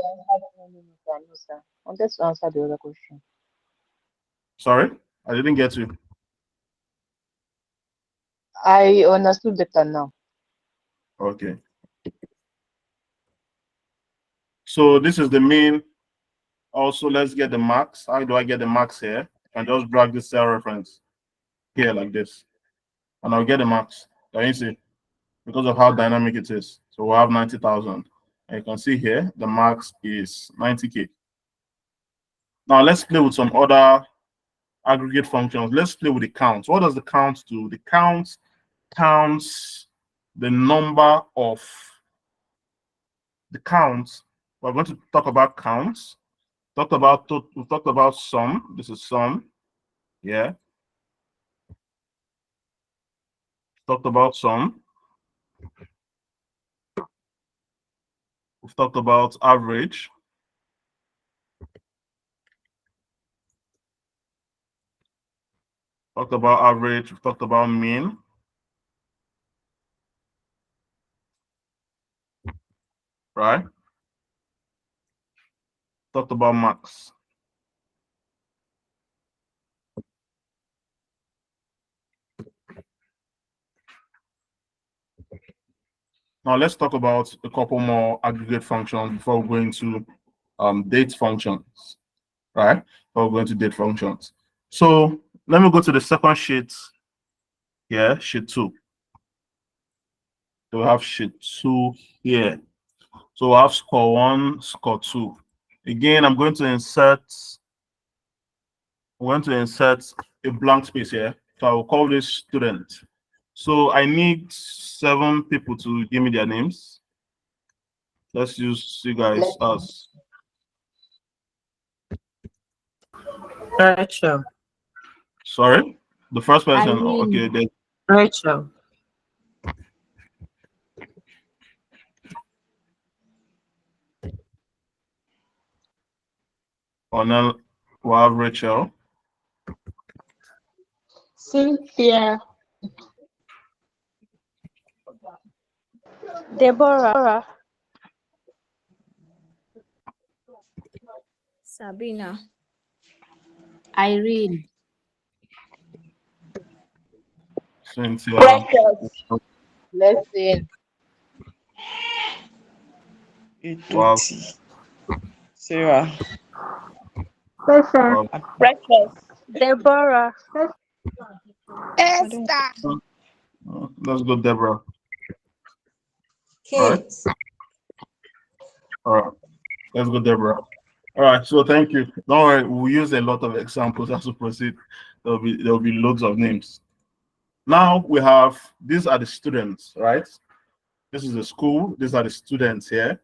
No, sir. I wanted to answer the other question. Sorry, I didn't get you. I understood better now. Okay. So this is the mean. Also, let's get the max. How do I get the max here? And just drag this cell reference here like this. And I'll get the max. Can you see? Because of how dynamic it is. So we'll have 90,000. And you can see here, the max is 90K. Now let's play with some other aggregate functions. Let's play with the count. What does the count do? The count counts the number of the counts. We're going to talk about counts. We talked about sum. This is sum. Yeah. Talked about sum. We've talked about average. Talked about average. We've talked about mean. Right? Talked about max. Now let's talk about a couple more aggregate functions before we go into date functions. Right? Before we go into date functions. So let me go to the second sheet. Yeah, sheet 2. So we have sheet 2 here. So we have score 1, score 2. Again, I'm going to insert a blank space here. So I will call this student. So I need 7 people to give me their names. Let's use you guys as Rachel. Sorry, the first person. Irene. Okay, Rachel. Onel, we have Rachel. Cynthia. Deborah. Sabina. Irene. Cynthia. Precious. Blessing. Wow. Sarah. Precious. Precious. Deborah. Esther. Let's go, Deborah. Kate. All right. Let's go, Deborah. All right. So thank you. Don't worry. We'll use a lot of examples as we proceed. There'll be loads of names. Now we have, these are the students, right? This is the school. These are the students here.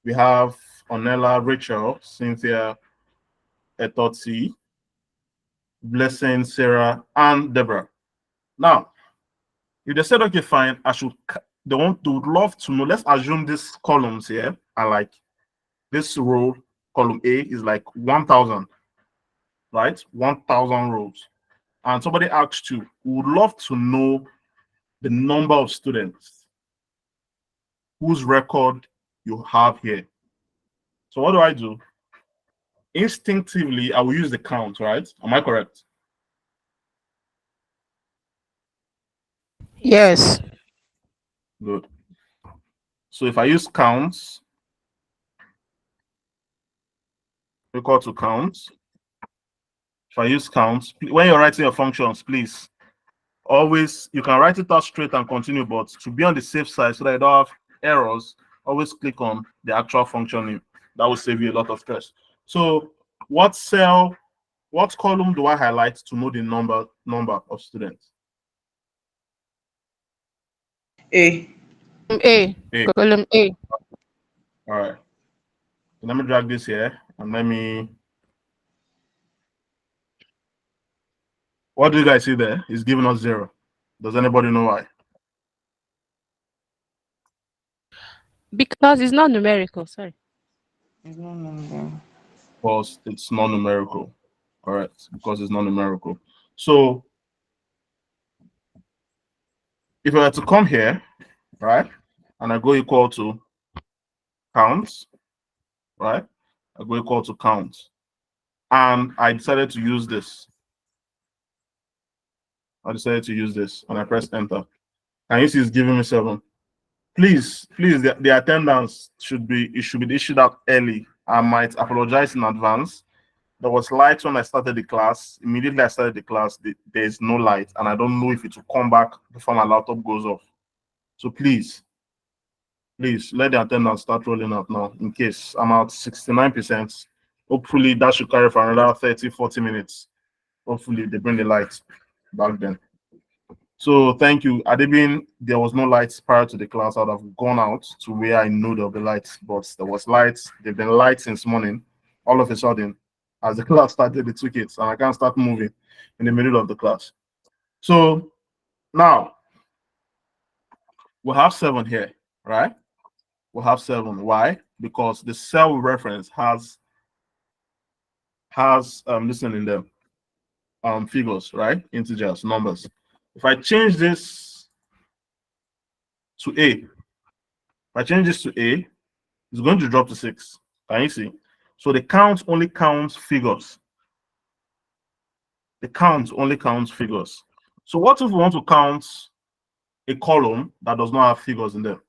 We have Onella, Rachel, Cynthia, Etoti, Blessing, Sarah, and Deborah. Now, if they said, okay, fine, they would love to know, let's assume these columns here are like, this row, column A is like 1,000, right? 1,000 rows. And somebody asked you, we would love to know the number of students whose record you have here. So what do I do? Instinctively, I will use the count, right? Am I correct? Yes. Good. So if I use counts, equal to counts, if I use count, when you're writing your functions, please always, you can write it out straight and continue, but to be on the safe side so that you don't have errors, always click on the actual function name. That will save you a lot of stress. So what cell, what column do I highlight to know the number of students? A. A. A. Column A. All right. So let me drag this here and let me. What do you guys see there? It's giving us 0. Does anybody know why? Because it's not numerical. Sorry. It's not number. Because it's non-numerical. Correct. Because it's non-numerical. So if I were to come here, right, and I go equal to count, right, I go equal to count, and I decided to use this. I decided to use this, and I press enter. And you see it's giving me 7. Please, the attendance should be issued out early. I might apologize in advance. There was light when I started the class. Immediately I started the class, there's no light, and I don't know if it will come back before my laptop goes off. So please let the attendance start rolling out now. In case I'm at 69%, hopefully that should carry for another 30-40 minutes. Hopefully they bring the light back then. So thank you. Had it been there was no lights prior to the class, I'd have gone out to where I know there'll be lights, but there was lights. There've been lights since morning. All of a sudden, as the class started, they took it, and I can't start moving in the middle of the class. So now we'll have 7 here, right? We'll have 7. Why? Because the cell we reference has listen in them figures, right? Integers, numbers. If I change this to A, if I change this to A, it's going to drop to 6. Can you see? So the count only counts figures. The count only counts figures. So what if we want to count a column that does not have figures in them?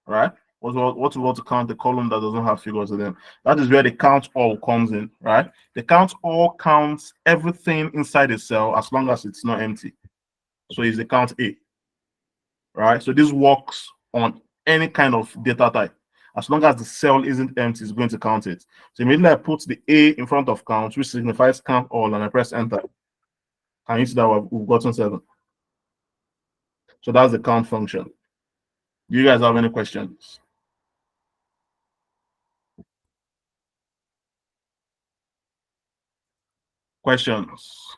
Right? What if we want to count the column that does not have figures in them? That is where the count all comes in, right? The count all counts everything inside a cell as long as it's not empty. So it's the count A. Right? So this works on any kind of data type. As long as the cell isn't empty, it's going to count it. So immediately I put the A in front of count, which signifies count all, and I press enter. And you see that we've gotten 7. So that's the count function. Do you guys have any questions? Questions?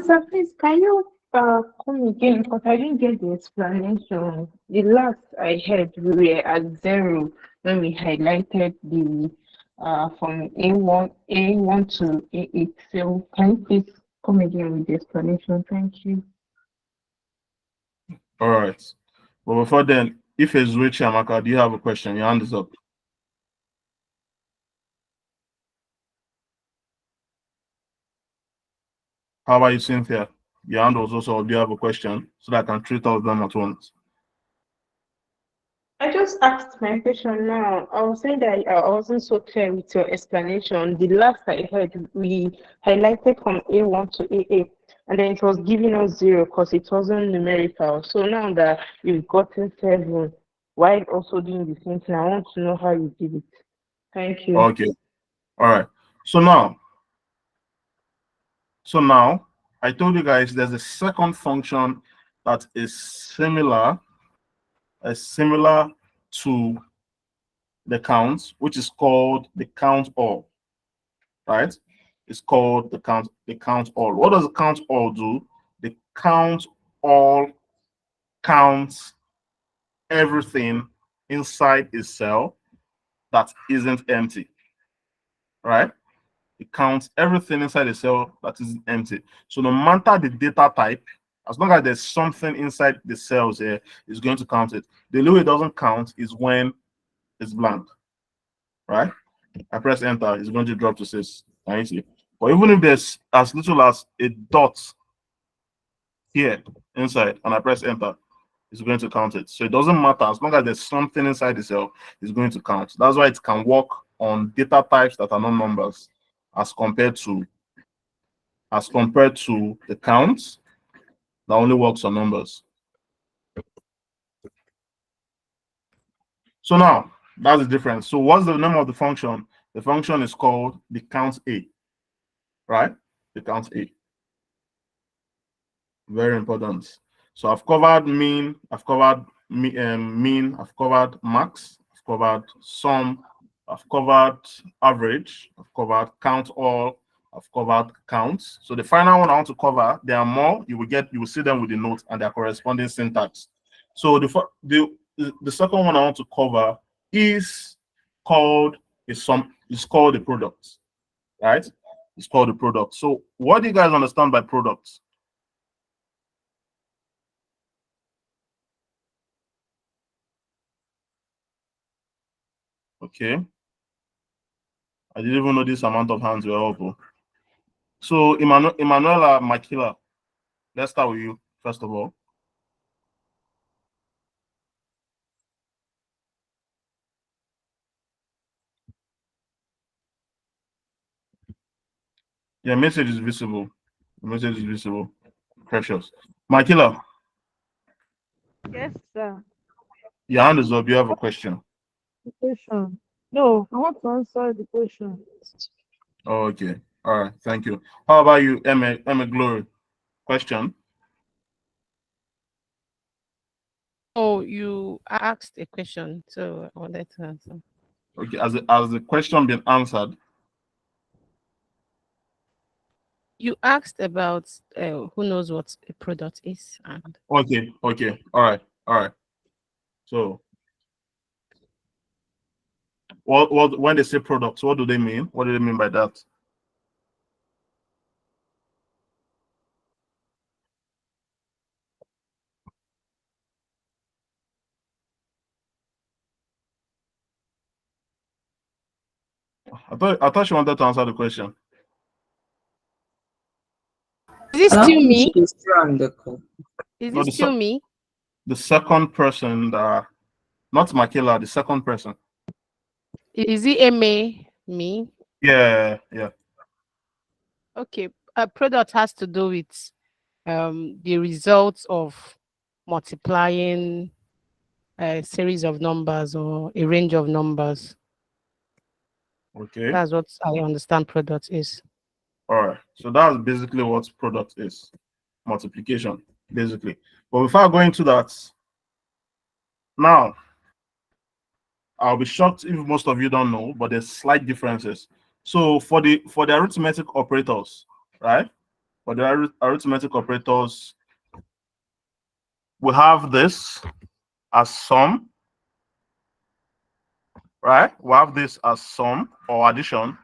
Sir, please, can you come again? Because I didn't get the explanation. The last I heard, we were at 0 when we highlighted the from A1 to A8. So can you please come again with the explanation? Thank you. All right. But before then, if it's Rich Amaka, do you have a question? Your hand is up. How about you, Cynthia? Your hand was also up. Do you have a question so that I can treat all of them at once? I just asked my question now. I was saying that I wasn't so clear with your explanation. The last I heard, we highlighted from A1 to A8, and then it was giving us 0 because it wasn't numerical. So now that you've gotten 7, while also doing the same thing, I want to know how you did it. Thank you. Okay. All right. So now, I told you guys there's a second function that is similar to the count, which is called the count all. Right? It's called the count all. What does the count all do? The count all counts everything inside a cell that isn't empty. Right? It counts everything inside a cell that isn't empty. So no matter the data type, as long as there's something inside the cells here, it's going to count it. The only way it doesn't count is when it's blank. Right? I press enter, it's going to drop to 6. Can you see? But even if there's as little as a dot here inside and I press enter, it's going to count it. So it doesn't matter, as long as there's something inside the cell, it's going to count. That's why it can work on data types that are not numbers as compared to the counts that only works on numbers. So now that's the difference. So what's the name of the function? The function is called the count A, right? The count A. Very important. So I've covered mean, I've covered mean, I've covered max, I've covered sum, I've covered average, I've covered count all, I've covered counts. So the final one I want to cover, there are more. You will see them with the note and their corresponding syntax. So the second one I want to cover is called a product, right? It's called a product. So what do you guys understand by products? Okay. I didn't even know this amount of hands were up. Oh. So Emanuela Makila, let's start with you first of all. Your message is visible. The message is visible. Precious. Makila, Yes, sir. your hand is up. You have a question. The question. No, I want to answer the question. Oh, okay. All right. Thank you. How about you, Emma Glory? Question. Oh, you asked a question, so I wanted to answer. Okay. Has the question been answered? You asked about who knows what a product is, and Okay. Okay. All right. All right. So, what when they say products, what do they mean? What do they mean by that? I thought she wanted to answer the question. is it still me? She's still on the call. Is No, it still me? the second person that, not Makila, the second person. Is it me? Me? Yeah, yeah. Okay. A product has to do with the results of multiplying a series of numbers or a range of numbers. Okay. That's what I understand product is. All right. So that's basically what product is. Multiplication, basically. But before I go into that, now I'll be shocked if most of you don't know, but there's slight differences. So for the arithmetic operators, right? For the arithmetic operators, we have this as sum, right? We have this as sum or addition.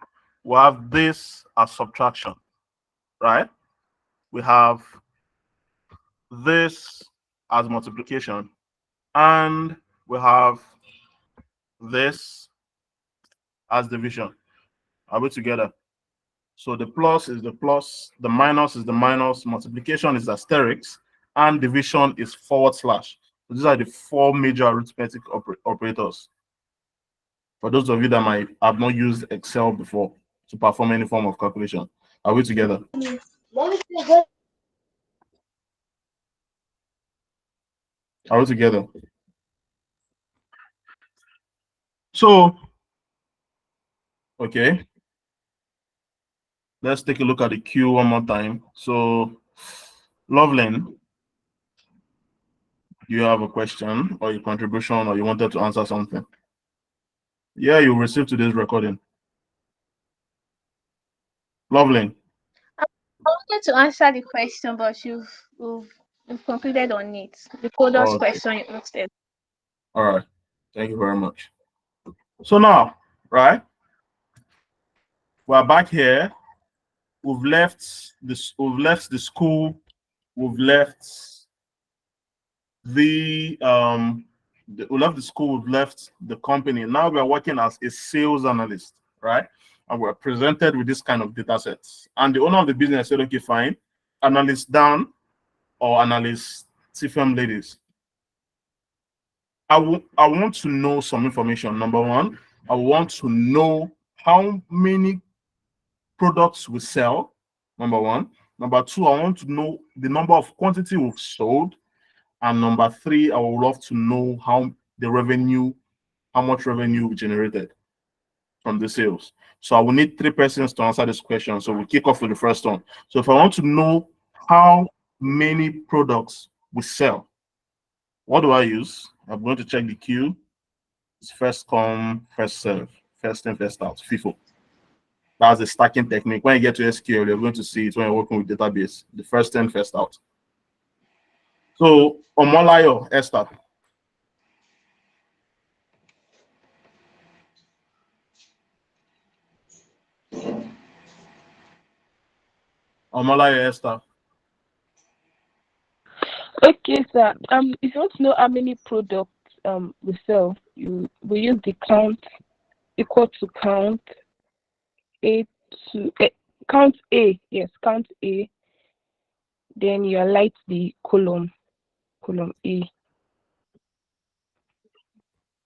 We have this as subtraction, right? We have this as multiplication, and we have this as division. Are we together? So the plus is the plus, the minus is the minus, multiplication is asterisk, and division is forward slash. So these are the four major arithmetic operators. For those of you that might have not used Excel before to perform any form of calculation. Are we together? Are we together? So, okay. Let's take a look at the queue one more time. So, Loveland, you have a question or a contribution or you wanted to answer something? Yeah, you received today's recording. Loveland. I wanted to answer the question, but you've concluded on it. The product Okay. question you asked it. All right. Thank you very much. So now, right, we're back here. We've left this. We've left the school. We've left we left the school. We've left the company. Now we are working as a sales analyst, right? And we're presented with this kind of data sets. And the owner of the business said, okay, fine, analyst Dan or analyst TEFEM ladies, I want to know some information. Number one, I want to know how many products we sell. Number one. Number two, I want to know the number of quantity we've sold. And number three, I would love to know how much revenue we generated from the sales. So I will need 3 persons to answer this question. So we'll kick off with the first one. So if I want to know how many products we sell, what do I use? I'm going to check the queue. It's first come, first serve, first in, first out, FIFO. That's the stacking technique. When you get to SQL, you're going to see it when you're working with database. The first in, first out. So Omolayo, Esther. Omolayo, Esther. Okay, sir. If you want to know how many products we sell, we use the count equal to count count A. Yes, count A. Then you highlight the column A.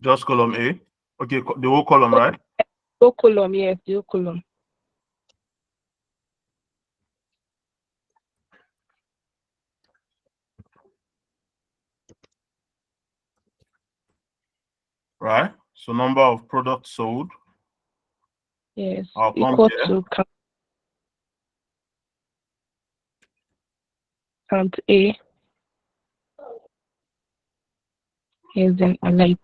Just column A. Okay, the whole column, right? Whole column, yes, the whole column. Right. So number of products sold. Yes, I'll come equal here. to count A. Yes, then highlight.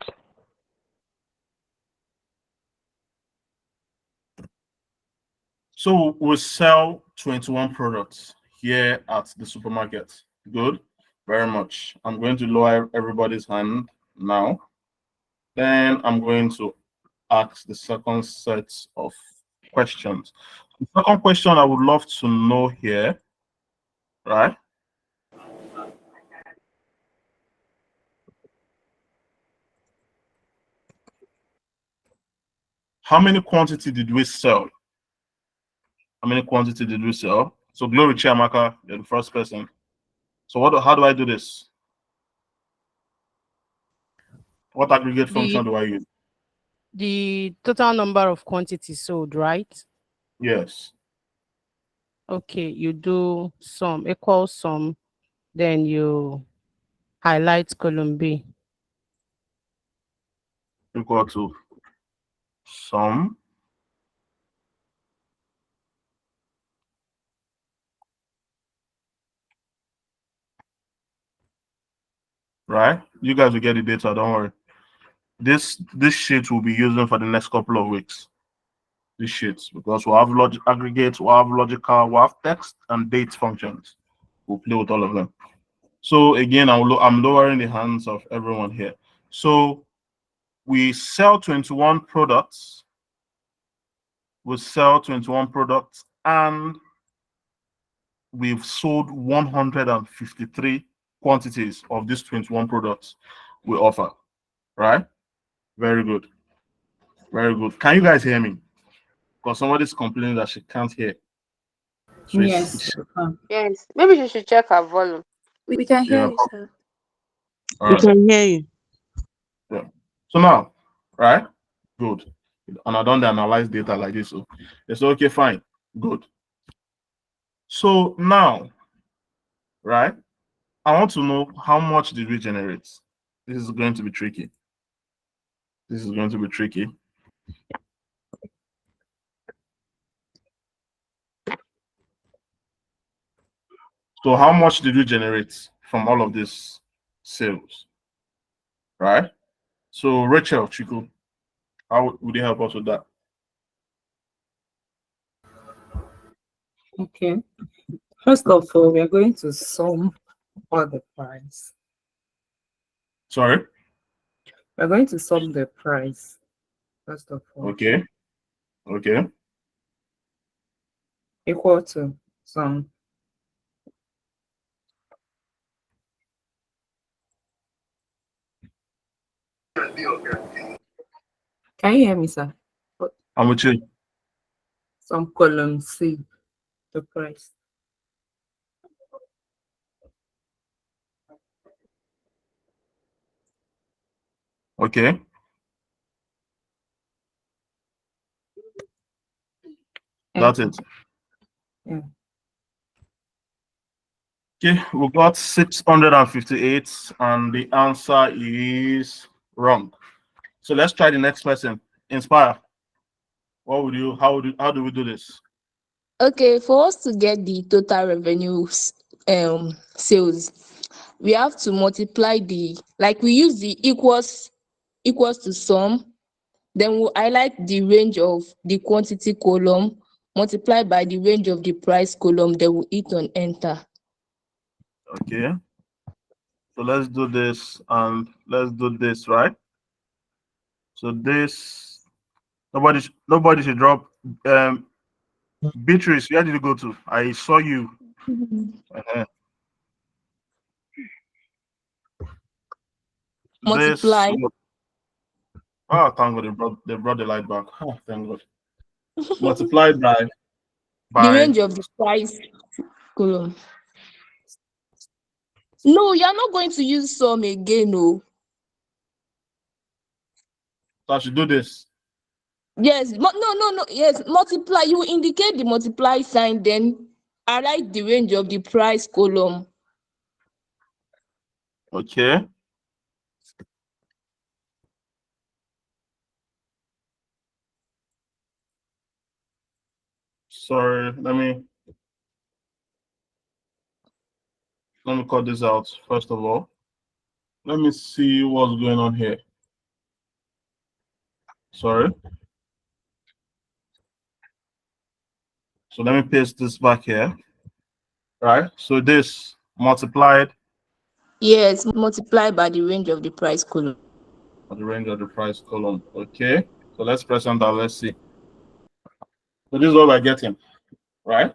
So we sell 21 products here at the supermarket. Good. Very much. I'm going to lower everybody's hand now. Then I'm going to ask the second set of questions. The second question I would love to know here, right? How many quantity did we sell? How many quantity did we sell? So Glory Chiamaka, you're the first person. So how do I do this? What aggregate function do I use? The total number of quantities sold, right? Yes. Okay, you do sum, equal sum, then you highlight column B. Equal to sum. Right? You guys will get the data, don't worry. This sheet will be using for the next couple of weeks. These sheets, because we'll have aggregates, we'll have logical, we'll have text and date functions. We'll play with all of them. So again, I'm lowering the hands of everyone here. So we sell 21 products. We sell 21 products and we've sold 153 quantities of these 21 products we offer. Right? Very good. Very good. Can you guys hear me? Because somebody's complaining that she can't hear. So Yes. Yes. Maybe you should check her volume. We can hear yeah. you, sir. All We right. can hear you. Yeah. So now, right? Good. And I don't analyze data like this. So it's okay, fine. Good. So now, right? I want to know how much did we generate? This is going to be tricky. This is going to be tricky. So how much did we generate from all of these sales? Right? So Rachel, Chico, how would you help us with that? Okay. First of all, we are going to sum all the price. Sorry? We're going to sum the price, first of all. Okay. Okay. Equal to sum. Can you hear me, sir? I'm with you. Some column C, the price. Okay. That's it. Yeah. Okay, we got 658, and the answer is wrong. So let's try the next person. Inspire. What would you? How do we do this? Okay, for us to get the total revenues sales, we have to multiply we use the equals to sum, then we'll highlight the range of the quantity column, multiply by the range of the price column, then we'll hit on enter. Okay. So let's do this, and let's do this, right? So this, nobody should drop. Beatrice, where did you go to? I saw you. Uh-huh. This. Multiply Oh, thank God they brought the light back. Oh, thank God. Multiplied by the range of the price column. No, you're not going to use sum again, no. So I should do this. Yes, no. Yes, multiply. You indicate the multiply sign, then highlight the range of the price column. Okay. Sorry, let me cut this out first of all. Let me see what's going on here. Sorry. So let me paste this back here. Right. So this multiplied Yes, multiply by the range of the price column. by the range of the price column. Okay. So let's press on that. Let's see. So this is what we're getting, right?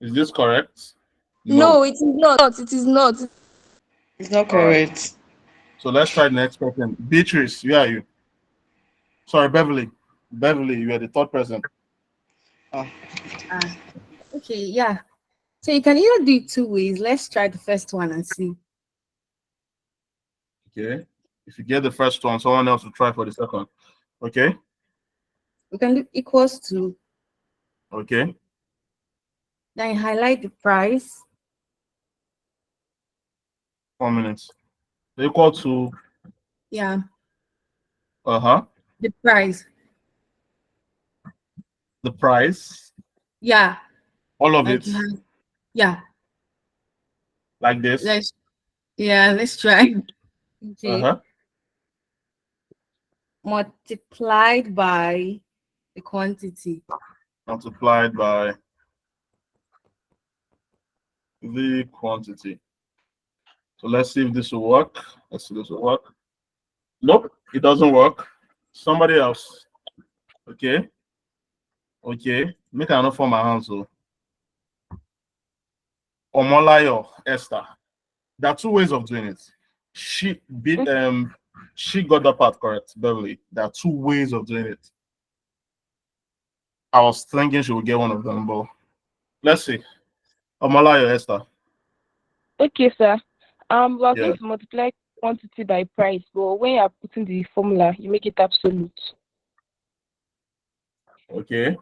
Is this correct? No, it is not. It is not. It's not All right. correct. So let's try the next person. Beatrice, where are you? Sorry, Beverly. Beverly, you are the third person. Okay, yeah. So you can either do it two ways. Let's try the first one and see. Okay. If you get the first one, someone else will try for the second. Okay. We can do equals to, Okay. then you highlight the price. 4 minutes. Equal to Yeah, the price. The price. Yeah. All of Like it. you have, yeah. Like this. Let's try. Okay. Multiplied by the quantity. Multiplied by the quantity. So let's see if this will work. Let's see if this will work. Nope, it doesn't work. Somebody else. Okay. Okay. Make an offer for my hands. So Omolayo Esther. There are two ways of doing it. She got that part correct, Beverly. There are two ways of doing it. I was thinking she would get one of them, but let's see. Omalayo Esther. Okay, sir. We are Yeah. going to multiply quantity by price, but when you are putting the formula, you make it absolute. Okay.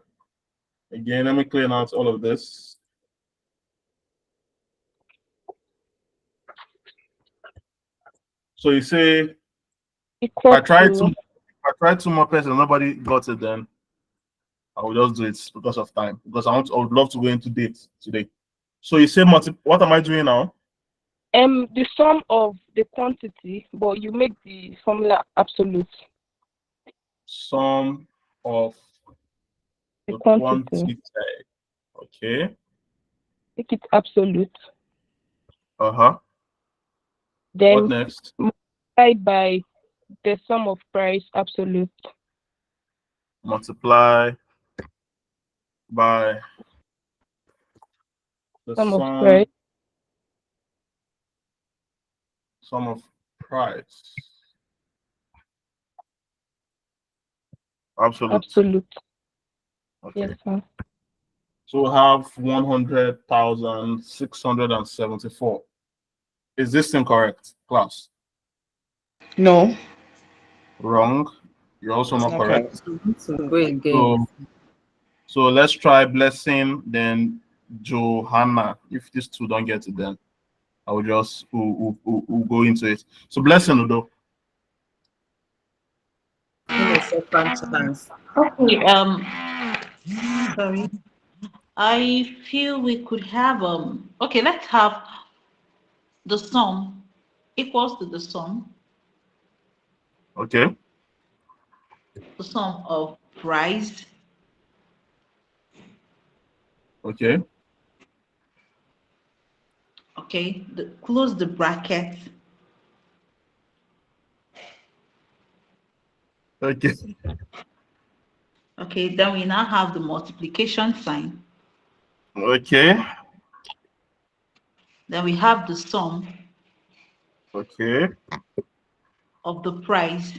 Again, let me clean out all of this. So you say Equal I tried to two more persons, nobody got it, then I will just do it because of time. Because I would love to go into dates today. So you say what am I doing now? the sum of the quantity, but you make the formula absolute. Sum of The the quantity. quantity. Okay. Make it absolute. What Then next? multiply by the sum of price absolute. Multiply by the Sum of price. Sum of price. Absolute. Absolute. Okay. Yes, sir. So we have 100,674. Is this incorrect, class? No, Wrong. You're also it's not not correct. correct. So go again. So let's try Blessing, then Johanna. If these two don't get it, then I will just we'll go into it. So Blessing, Udo. In a second chance. Okay, sorry. I feel we could have okay, let's have the sum equals to Okay. the sum of price, Okay. okay, close the bracket, Okay. okay, then we now have the multiplication sign, Okay. then we have the sum Okay. of the price,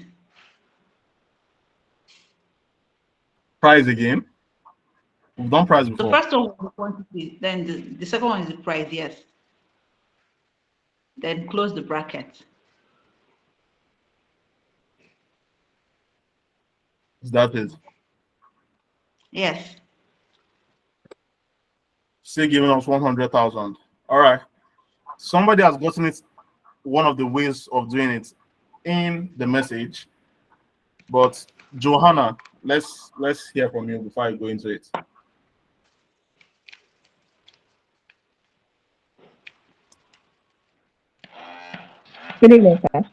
Price again. We've done price the before. first one was the quantity, then the second one is the price, yes, then close the bracket. Is that it? Yes. Still giving us 100,000. All right. Somebody has gotten it, one of the ways of doing it in the message. But Johanna, let's hear from you before I go into it. Good evening, sir.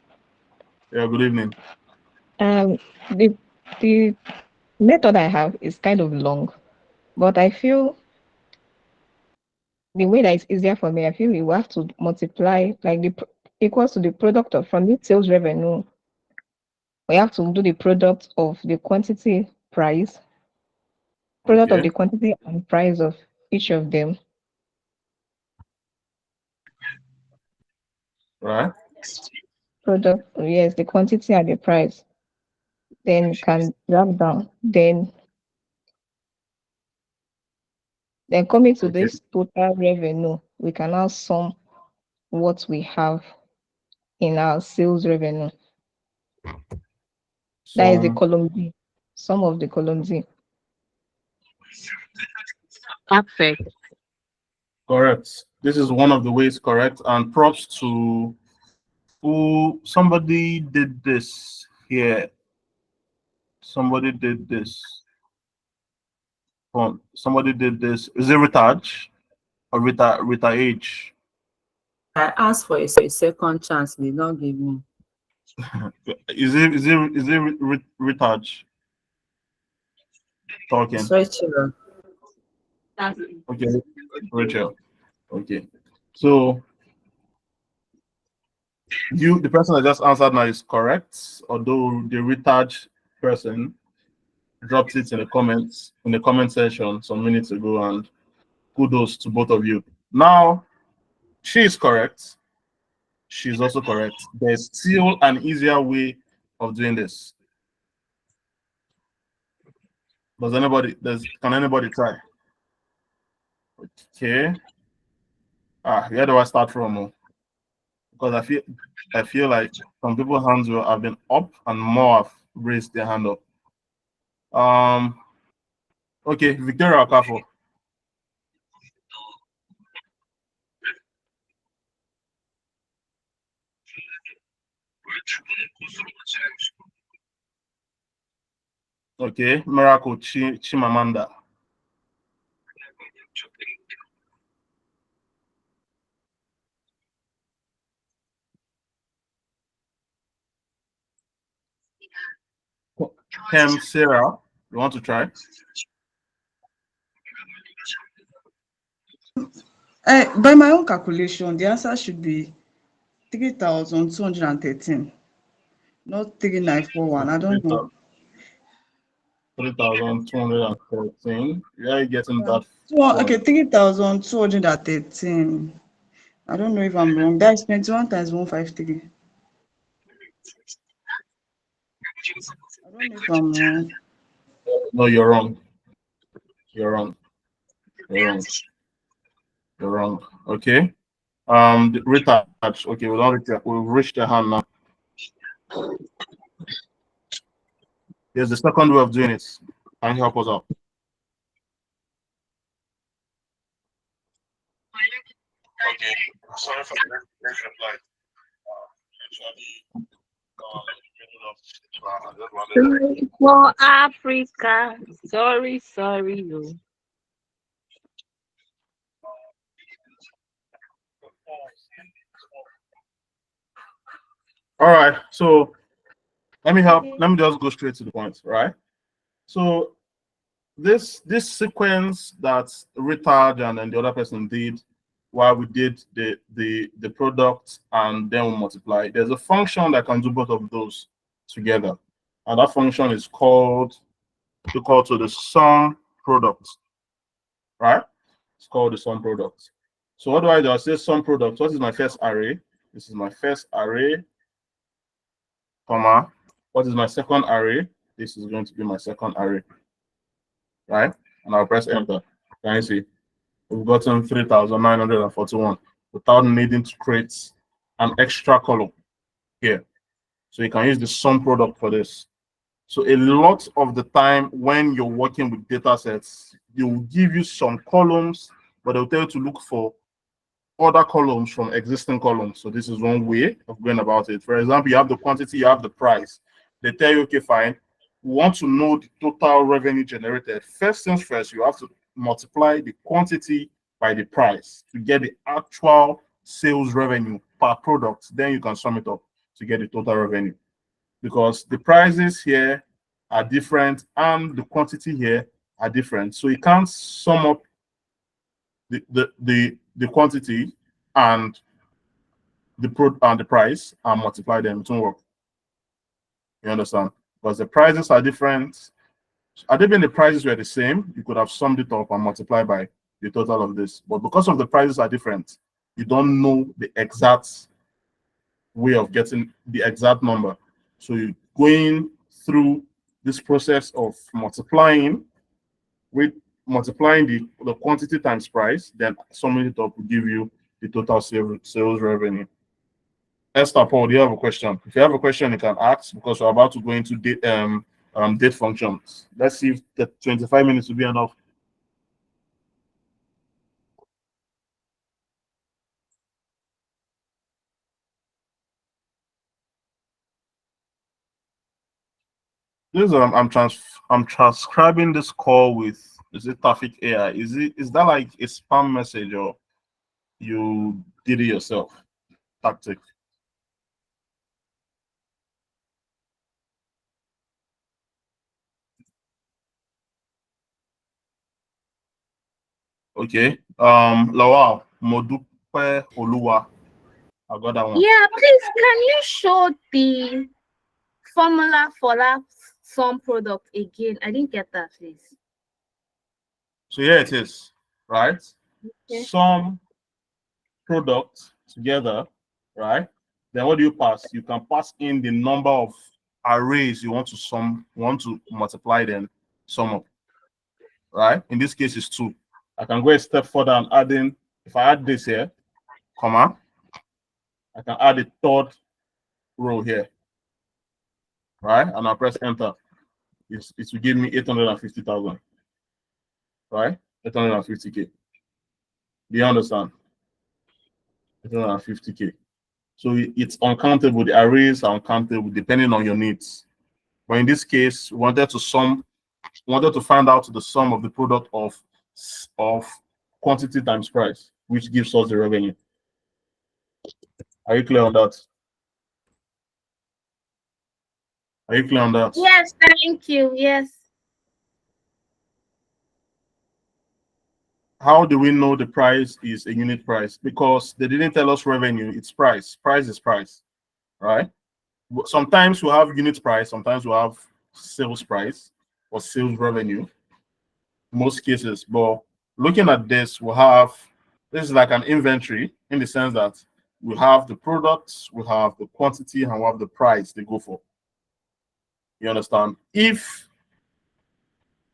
Yeah, good evening. The the method I have is kind of long, but I feel the way that it's easier for me, I feel we will have to multiply like equals to the product of from the sales revenue. We have to do the product of the quantity price, product of Okay. the quantity and price of each of them. Right. Product, yes, the quantity and the price. Then can drop down. Then coming to Okay. this total revenue, we can now sum what we have in our sales revenue. That is the column D, sum of the column D. Perfect. Correct. This is one of the ways correct. And props to who somebody did this here. Somebody did this. Somebody did this. Is it Ritaj or Rita H? I asked for a second chance. They don't give me. Is it Ritaj talking? It's Rachel. Okay, Rachel. Okay. So the person that just answered now is correct, although the Ritaj person dropped it in the comment section some minutes ago, and kudos to both of you. Now, she is correct. She's also correct. There's still an easier way of doing this. Can anybody try? Okay. Where do I start from? Because I feel like some people's hands have been up and more have raised their hand up. Okay, Victoria Okafo. Okay, Miracle Chimamanda. Sarah, you want to try? By my own calculation, the answer should be 3,213, not 3,941. I don't know. 3,213. Where are you getting that Okay, from? 3,213. I don't know if I'm wrong. That's 21 times 153. I don't know if I'm wrong. No, you're wrong. You're wrong. You're wrong. You're wrong. Okay. The retouch. Okay, we've reached the hand now. There's the second way of doing it. Can you help us out? Okay. Sorry for the next reply. For Africa. Sorry, you. All right. So let me help. Let me just go straight to the point. Right. So this sequence that Richard and then the other person did while we did the product and then we multiply. There's a function that can do both of those together, and that function is called equal to the sum product. Right? It's called the sum product. So what do I do? I say sum product. What is my first array? This is my first array, comma. What is my second array? This is going to be my second array. Right? And I'll press enter. Can you see? We've gotten 3,941 without needing to create an extra column here. So you can use the sum product for this. So a lot of the time when you're working with data sets, they will give you some columns, but they'll tell you to look for other columns from existing columns. So this is one way of going about it. For example, you have the quantity, you have the price. They tell you, okay, fine. We want to know the total revenue generated. First things first, you have to multiply the quantity by the price to get the actual sales revenue per product. Then you can sum it up to get the total revenue. Because the prices here are different and the quantity here are different. So you can't sum up the quantity and the price and multiply them. It won't work. You understand? Because the prices are different. Had they been the prices were the same, you could have summed it up and multiplied by the total of this. But because of the prices are different, you don't know the exact way of getting the exact number. So you're going through this process of multiplying the quantity times price, then summing it up will give you the total sales revenue. Esther Paul, do you have a question? If you have a question, you can ask because we're about to go into date functions. Let's see if the 25 minutes will be enough. This is I'm transcribing this call with, is it Traffic AI? Is that like a spam message or you did it yourself? Tactic. Okay. Lawal Modupe Oluwa. I got that one. Yeah, please, can you show the formula for that sum product again? I didn't get that, please. So here it is, right? Okay. Sum product together, right? Then what do you pass? You can pass in the number of arrays you want to multiply them, sum up, right? In this case, it's 2. I can go a step further and add in, if I add this here, comma, I can add a third row here, right? And I'll press enter. It will give me 850,000, right? 850K. Do you understand? 850K. So it's uncountable. The arrays are uncountable depending on your needs. But in this case, we wanted to find out the sum of the product of quantity times price, which gives us the revenue. Are you clear on that? Are you clear on that? Yes, thank you. Yes. How do we know the price is a unit price? Because they didn't tell us revenue, it's price. Price is price, right? Sometimes we have unit price, sometimes we have sales price or sales revenue, most cases. But looking at this, this is like an inventory in the sense that we have the products, we have the quantity, and we have the price they go for. You understand? If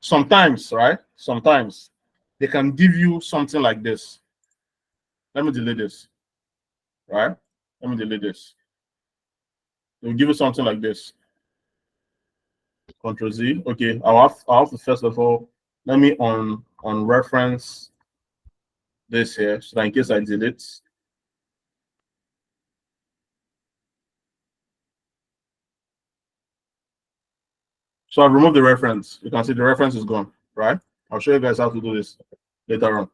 Sometimes, right? Sometimes they can give you something like this. Let me delete this, right? Let me delete this. They'll give you something like this. Control Z. Okay, I'll have to first of all, let me on reference this here, so that in case I delete. So I've removed the reference. You can see the reference is gone, right? I'll show you guys how to do this later on.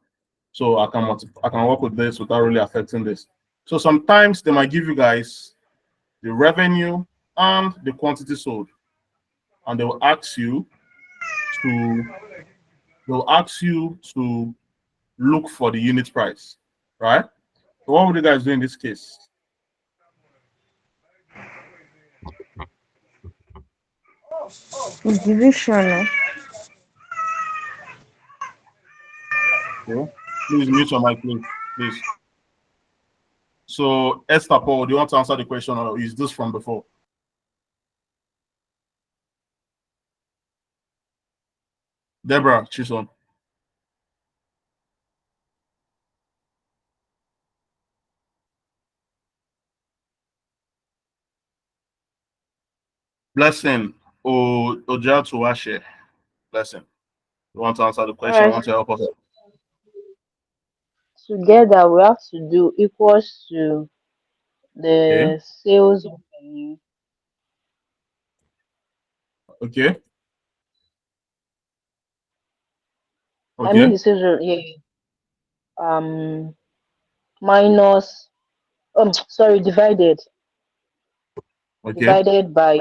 So I can work with this without really affecting this. So sometimes they might give you guys the revenue and the quantity sold, and they will ask you to look for the unit price, right? So what would you guys do in this case? Division. Okay. Please mute your mic, please. So Esther Paul, do you want to answer the question, or is this from before? Deborah Chisholm. Blessing Ojatuwashe. Blessing. You want to answer the All question? You right. want to help us? Together we have to do equals to Okay. the sales revenue Okay. I mean Okay. the sales revenue, um minus sorry, Okay. divided by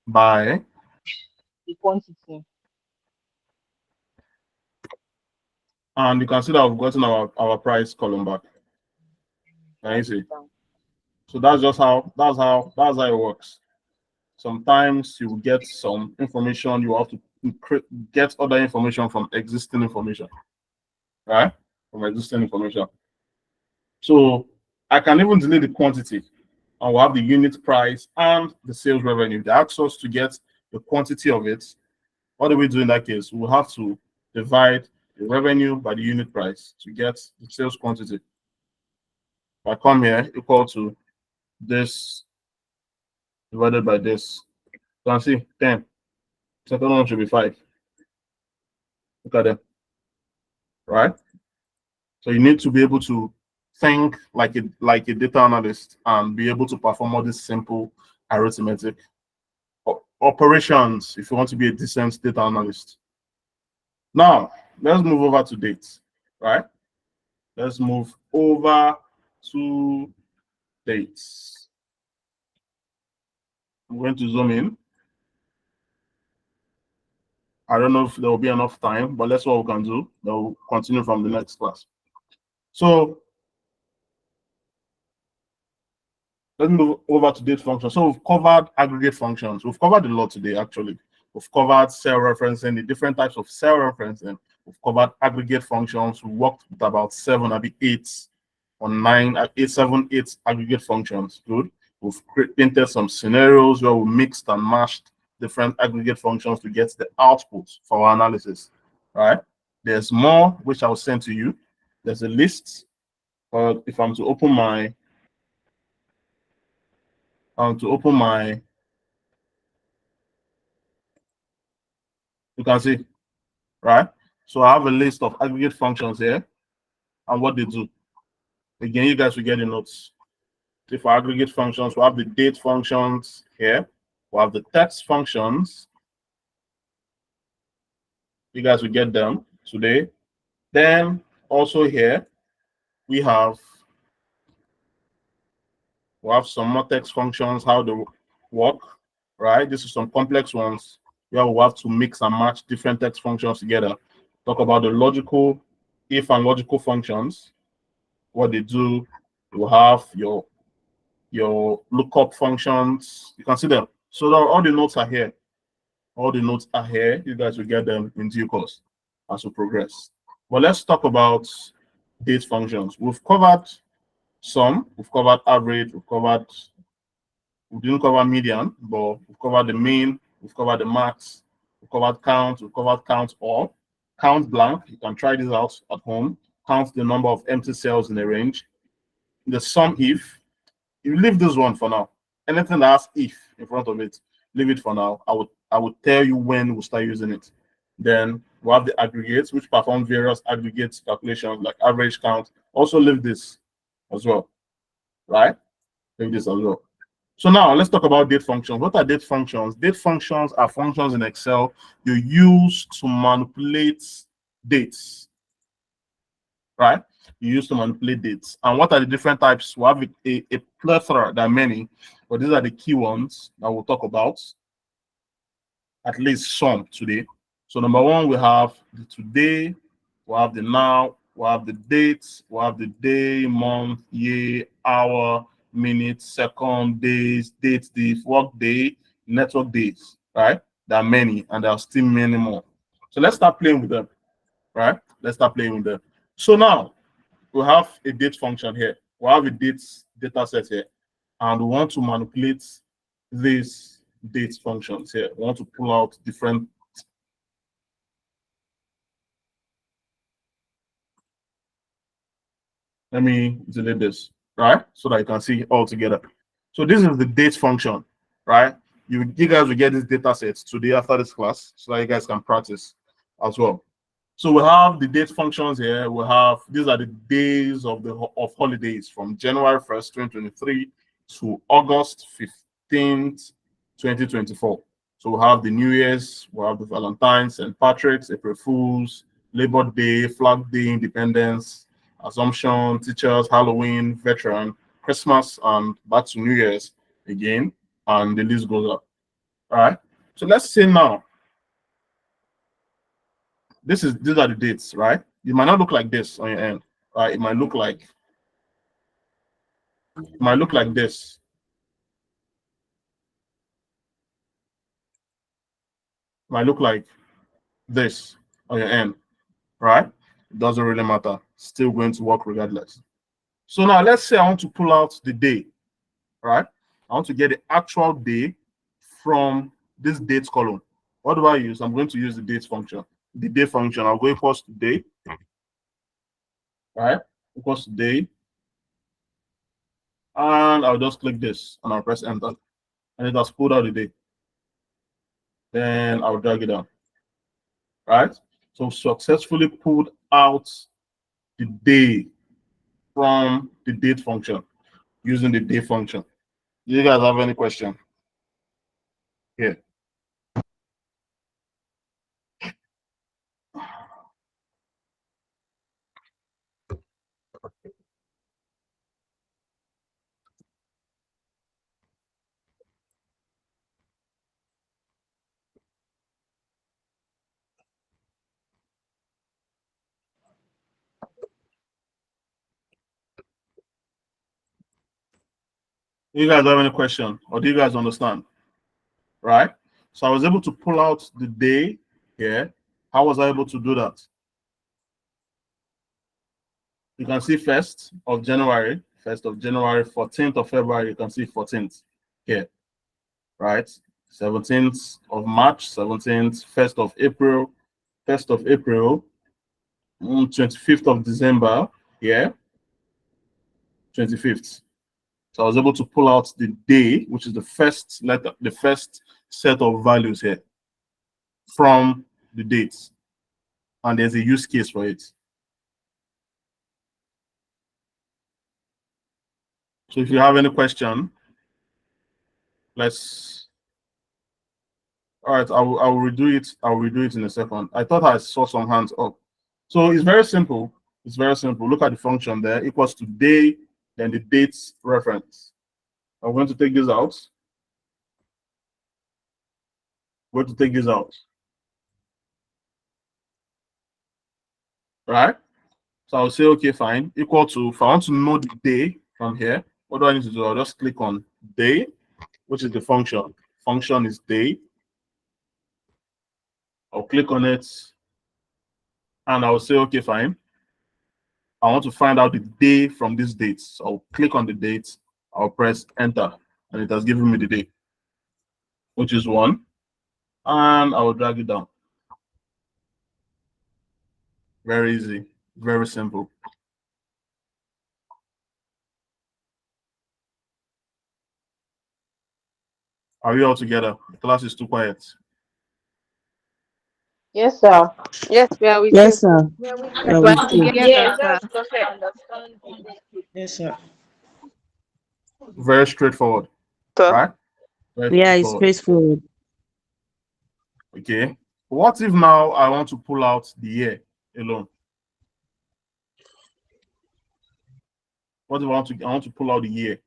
By, the quantity. and you can see that we've gotten our price column back. Can you Write see? it down. So that's how it works. Sometimes you get some information, you have to get other information from existing information, right? From existing information. So I can even delete the quantity, and we'll have the unit price and the sales revenue. They ask us to get the quantity of it. What do we do in that case? We'll have to divide the revenue by the unit price to get the sales quantity. If I come here, equal to this divided by this. You can see 10. Second one should be 5. Look at them, right? So you need to be able to think like a data analyst and be able to perform all these simple arithmetic operations if you want to be a decent data analyst. Now, let's move over to dates, right? Let's move over to dates. I'm going to zoom in. I don't know if there will be enough time, but that's what we can do. Then we'll continue from the next class. So let's move over to date functions. So we've covered aggregate functions. We've covered a lot today, actually. We've covered cell referencing, the different types of cell referencing. We've covered aggregate functions. We worked with about 7, maybe 8 or 9, 8, 7, 8 aggregate functions. Good. We've painted some scenarios where we mixed and matched different aggregate functions to get the output for our analysis. Right? There's more which I'll send to you. There's a list. If I'm to open my you can see, right? So I have a list of aggregate functions here and what they do. Again, you guys will get the notes. So for aggregate functions, we have the date functions here. We have the text functions. You guys will get them today. Then also here, we have some more text functions, how they work, right? This is some complex ones where we have to mix and match different text functions together. Talk about the logical, if and logical functions, what they do. You have your lookup functions. You can see them. So all the notes are here. All the notes are here. You guys will get them in due course as we progress. But let's talk about date functions. We've covered some. We've covered average. We've covered We didn't cover median, but we've covered the mean, we've covered the max, we've covered count, we've covered count all, count blank. You can try this out at home. Count the number of empty cells in a range. The sum if. You leave this one for now. Anything that has if in front of it, leave it for now. I would tell you when we'll start using it. Then we have the aggregates, which perform various aggregate calculations like average count. Also leave this as well, right? Leave this as well. So now let's talk about date functions. What are date functions? Date functions are functions in Excel you use to manipulate dates, right? You use to manipulate dates. And what are the different types? We have a plethora, there are many, but these are the key ones that we'll talk about, at least some today. So number one, we have the today, we have the now, we have the dates, we have the day, month, year, hour, minute, second, days, date, the work day, network days, right? There are many, and there are still many more. So let's start playing with them, right? Let's start playing with them. So now we have a date function here. We have a data set here, and we want to manipulate these date functions here. We want to pull out different. Let me delete this, right? So that you can see all together. So this is the date function, right? You guys will get this data set today after this class so that you guys can practice as well. So we have the date functions here. We have, these are the days of holidays from January 1st, 2023 to August 15th, 2024. So we have the New Year's, we have the Valentine's, St. Patrick's, April Fool's, Labor Day, Flag Day, Independence, Assumption, Teachers, Halloween, Veteran, Christmas, and back to New Year's again, and the list goes up. All right. So let's say now, these are the dates, right? It might not look like this on your end, right? It might look like this. It might look like this on your end, right? It doesn't really matter. Still going to work regardless. So now let's say I want to pull out the day, right? I want to get the actual day from this dates column. What do I use? I'm going to use the dates function. The day function, I'll go equals to day, right? Equals to day. And I'll just click this and I'll press enter. And it has pulled out the day. Then I'll drag it down, right? So successfully pulled out the day from the date function using the day function. Do you guys have any question here? Do you guys have any question, or do you guys understand? Right? So I was able to pull out the day here. How was I able to do that? You can see 1st of January, 14th of February, you can see 14th here, right? 17th of March, 17th, 1st of April, 1st of April, 25th of December, yeah, 25th. So I was able to pull out the day, which is the first letter, the first set of values here from the dates. And there's a use case for it. So if you have any question, let's. All right, I will redo it. I'll redo it in a second. I thought I saw some hands up. So it's very simple. It's very simple. Look at the function there, equals to day, then the dates reference. I'm going to take this out. I'm going to take this out. Right? So I'll say, okay, fine. Equal to, if I want to know the day from here, what do I need to do? I'll just click on day, which is the function. Function is day. I'll click on it and I'll say, okay, fine. I want to find out the day from this date. So I'll click on the date. I'll press enter. and it has given me the day, which is 1, and I will drag it down. Very easy, very simple. Are you all together? The class is too quiet. Yes, sir. Yes, we are with you. Yes, sir. Yes, We we're too. together, Yes, sir. that's because I understand. Yes, sir. Very straightforward, So, right? Very Yeah, it's straightforward. straightforward. Okay. What if now I want to pull out the year alone? What if I want to pull out the year?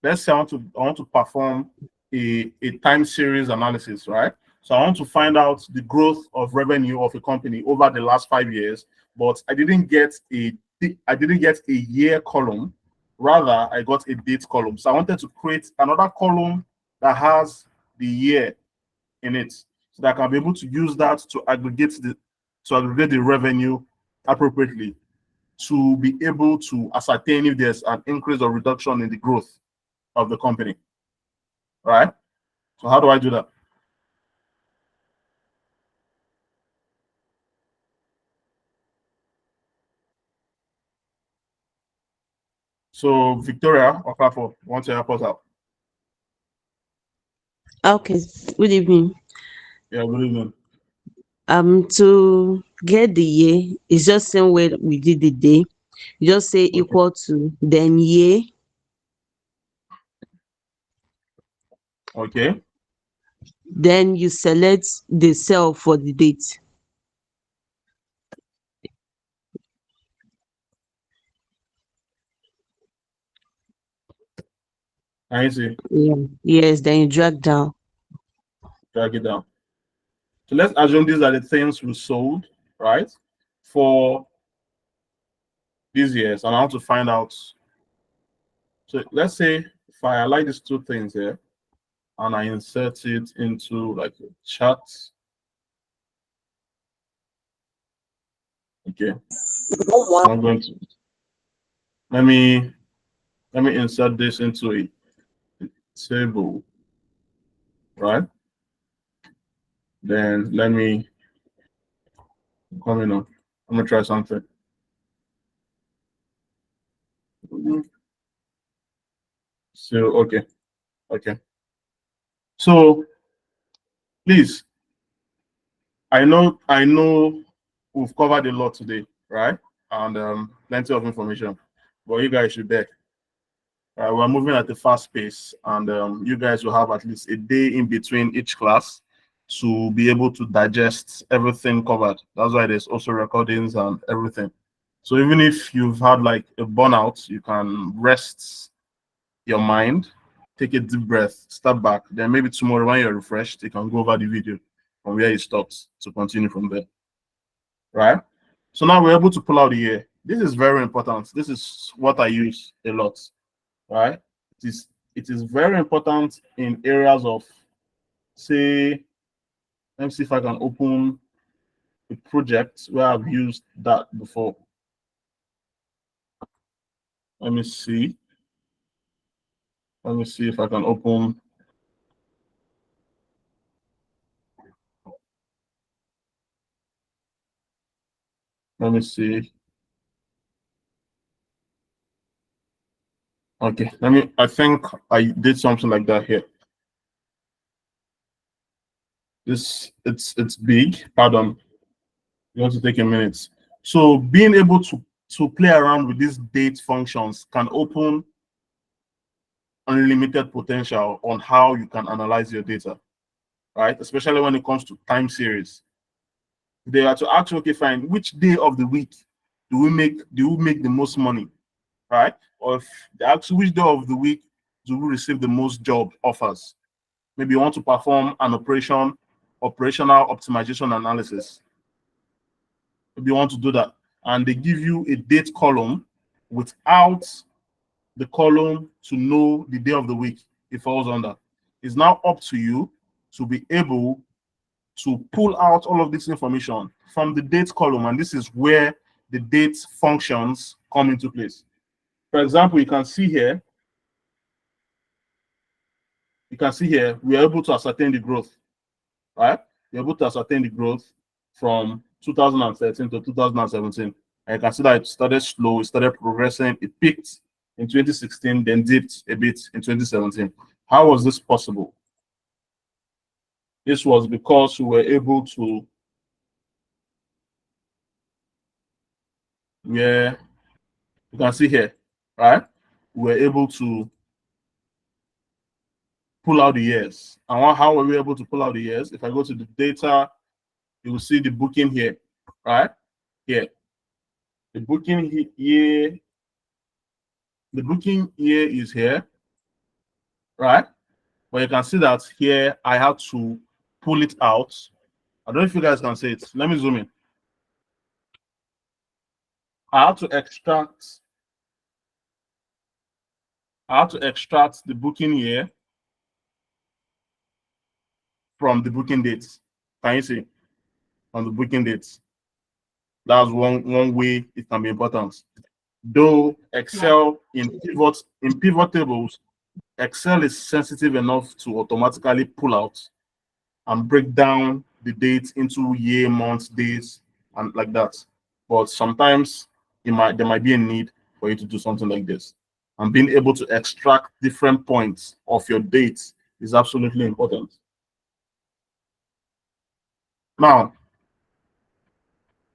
Let's say I want to perform a time series analysis, right? So I want to find out the growth of revenue of a company over the last 5 years, but I didn't get a year column. Rather, I got a date column. So I wanted to create another column that has the year in it, so that I can be able to use that to aggregate the revenue appropriately, to be able to ascertain if there's an increase or reduction in the growth of the company. Right? So how do I do that? So Victoria Okafor wants to help us out. Okay, good evening. Yeah, good evening. To get the year, it's just same way we did the day. You just say Okay. equal to then year, Okay. then you select the cell for the date. I see. Yeah. Yes, then you drag down. Drag it down. So let's assume these are the things we sold, right? For these years, and I want to find out. So let's say if I align these two things here and I insert it into like a chart. Okay. So I'm going to let me insert this into a table, right? Then let me come in on. I'm gonna try something. So okay. So please, I know we've covered a lot today, right? And plenty of information, but you guys should bear. We're moving at a fast pace, and you guys will have at least a day in between each class to be able to digest everything covered. That's why there's also recordings and everything. So even if you've had like a burnout, you can rest your mind, take a deep breath, step back. Then maybe tomorrow when you're refreshed, you can go over the video from where you stopped to continue from there. Right? So now we're able to pull out the year. This is very important. This is what I use a lot. Right? It is very important in areas of, say, let me see if I can open a project where I've used that before. Let me see. Let me see if I can open. Let me see. Okay, I think I did something like that here. It's big. Pardon. You want to take a minute. So being able to play around with these date functions can open unlimited potential on how you can analyze your data, right? Especially when it comes to time series. They are to ask you, okay, fine, which day of the week do we make the most money, right? Or if they ask you which day of the week do we receive the most job offers? Maybe you want to perform an operational optimization analysis. Maybe you want to do that, and they give you a date column without the column to know the day of the week it falls under. It's now up to you to be able to pull out all of this information from the date column, and this is where the date functions come into place. For example, you can see here you can see here, we are able to ascertain the growth, right? We're able to ascertain the growth from 2013 to 2017. And you can see that it started slow, it started progressing, it peaked in 2016, then dipped a bit in 2017. How was this possible? This was because we were able to, where you can see here, right? We were able to pull out the years. And how were we able to pull out the years? If I go to the data, you will see the booking here, right? Here. The booking year, the booking year is here, right? But you can see that here I have to pull it out. I don't know if you guys can see it. Let me zoom in. I have to extract the booking year from the booking dates. Can you see? On the booking dates. That's one way it can be important. Though Excel in pivot tables, Excel is sensitive enough to automatically pull out and break down the dates into year, months, days, and like that. But sometimes there might be a need for you to do something like this. And being able to extract different points of your dates is absolutely important. Now,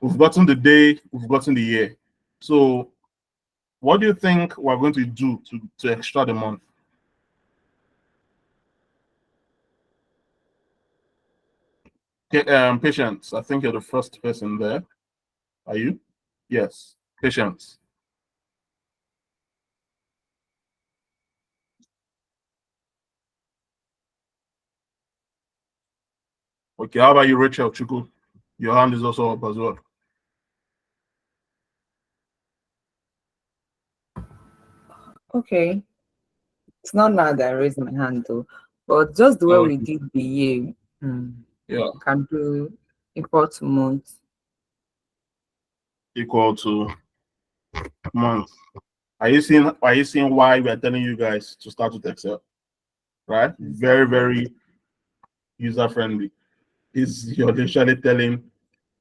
we've gotten the day, we've gotten the year. So what do you think we're going to do to extract the month? Okay, Patience, I think you're the first person there. Are you? Yes, Patience. Okay, how about you, Rachel Chuku? Your hand is also up as well. Okay. It's not now that I raised my hand though, but just the way we did the year, yeah, can do equal to month. Equal to month. Are you seeing why we are telling you guys to start with Excel? Right? Very, very user friendly. You're literally telling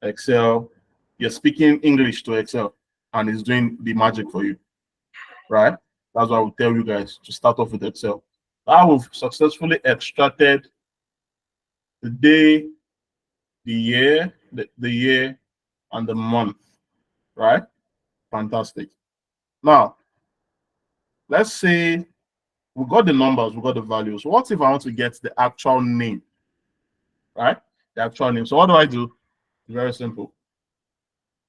Excel, you're speaking English to Excel, and it's doing the magic for you. Right? That's why we tell you guys to start off with Excel. Now we've successfully extracted the day, the year, the year, and the month. Right? Fantastic. Now, let's say we got the numbers, we got the values. What if I want to get the actual name? Right? The actual name. So what do I do? Very simple.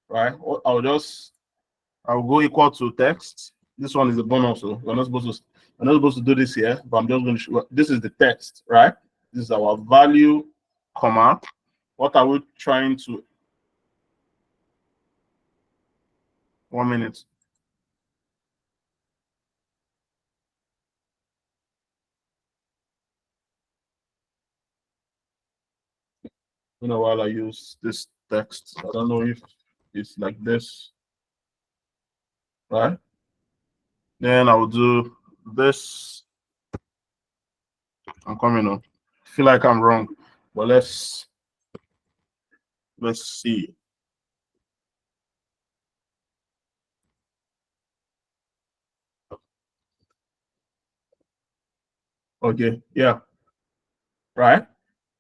Right? I'll go equal to text. This one is a bonus. So we're not supposed to do this here, but I'm just going to show. This is the text, right? This is our value, comma. What are we trying to? 1 minute. While I use this text, I don't know if it's like this, right? Then I will do this. I'm coming on. I feel like I'm wrong, but let's see. Okay, yeah, right.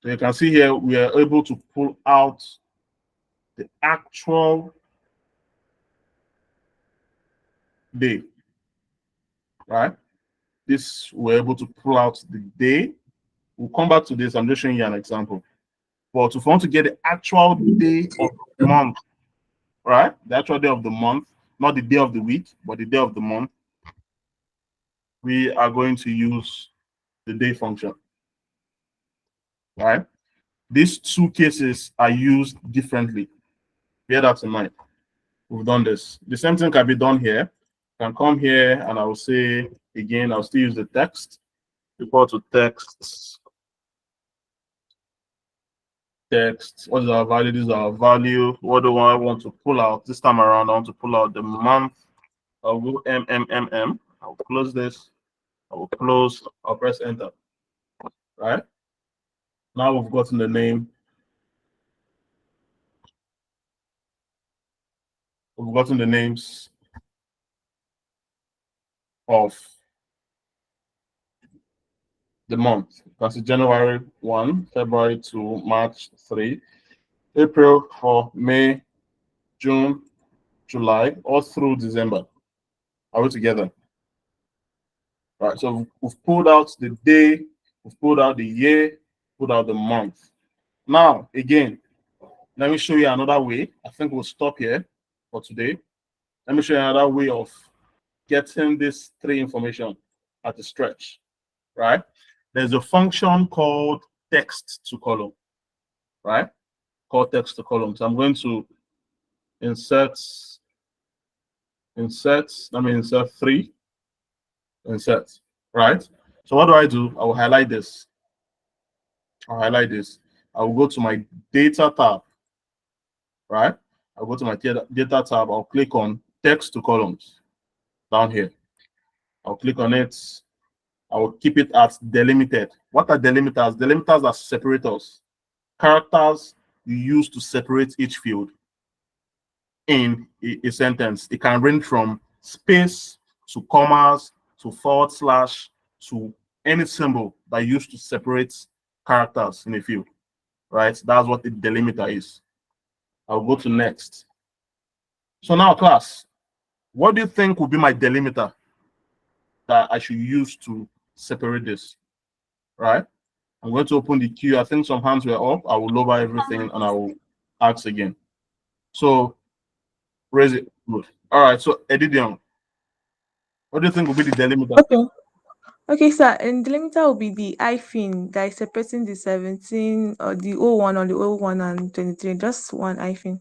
So you can see here we are able to pull out the actual day, right? This we're able to pull out the day. We'll come back to this. I'm just showing you an example. But if we want to get the actual day of the month, right? The actual day of the month, not the day of the week, but the day of the month, we are going to use the day function, right? These two cases are used differently. Bear that in mind. We've done this. The same thing can be done here. I can come here and I will say again, I'll still use the text. Equal to text. What is our value? This is our value. What do I want to pull out? This time around, I want to pull out the month. I'll go MMMM. I'll close this. I will close. I'll press enter. right? Now we've gotten the name. We've gotten the names of the month. That's January 1, February 2, March 3, April for May, June, July, all through December. Are we together? Right. So we've pulled out the day, we've pulled out the year, pulled out the month. Now, again, let me show you another way. I think we'll stop here for today. Let me show you another way of getting this three information at a stretch, right? There's a function called text to column, right? Called text to column. So I'm going to insert, let me insert 3, insert, right? So what do? I will highlight this. I'll highlight this. I will go to my data tab, right? I'll go to my data tab. I'll click on text to columns down here. I'll click on it. I will keep it as delimited. What are delimiters? Delimiters are separators, characters you use to separate each field in a sentence. It can range from space to commas to forward slash to any symbol that you use to separate characters in a field, right? That's what the delimiter is. I'll go to next. So now, class, what do you think will be my delimiter that I should use to separate this, right? I'm going to open the queue. I think some hands were up. I will lower everything and I will ask again. So raise it. Good. All right. So Edidion, what do you think will be the delimiter? Okay. Okay, sir. And the limiter will be the hyphen that is separating the 17 or the O1 or the O1 and 23. Just one hyphen.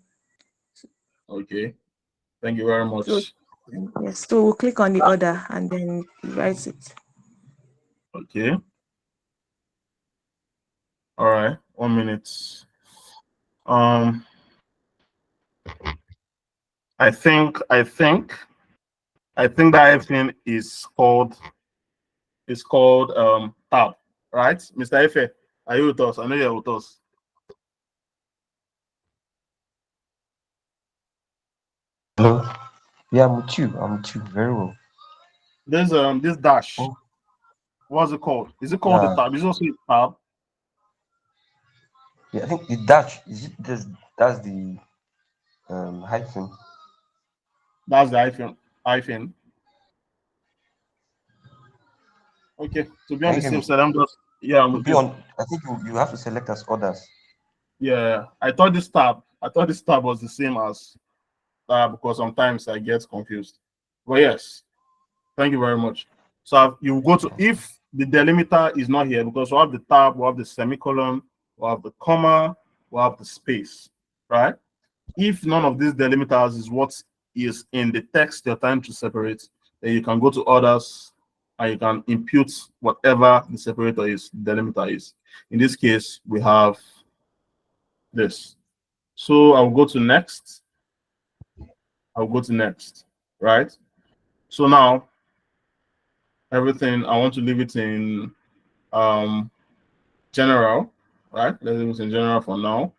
Okay. Thank you very much. So, yes. So we'll click on the order and then write it. Okay. All right. 1 minute. I think that hyphen is called tab, right? Mr. Efe, are you with us? I know you're with us. Hello. Yeah, I'm with you. Very well. There's this dash. What's it called? Is it called the tab? Is it also a tab? Yeah, I think the dash is it. That's the hyphen. That's the hyphen. Okay. To be Can on you the hear safe me? side, I'm just I'm To with be you. on, I think you have to select as others. Yeah, I thought this tab was the same as because sometimes I get confused. But yes, thank you very much. So you go to, if the delimiter is not here, because we have the tab, we have the semicolon, we have the comma, we have the space, right? If none of these delimiters is what is in the text you're trying to separate, then you can go to others and you can impute whatever the separator is, delimiter is. In this case, we have this. So I'll go to next. Right? So now everything, I want to leave it in general, right? Let's leave it in general for now.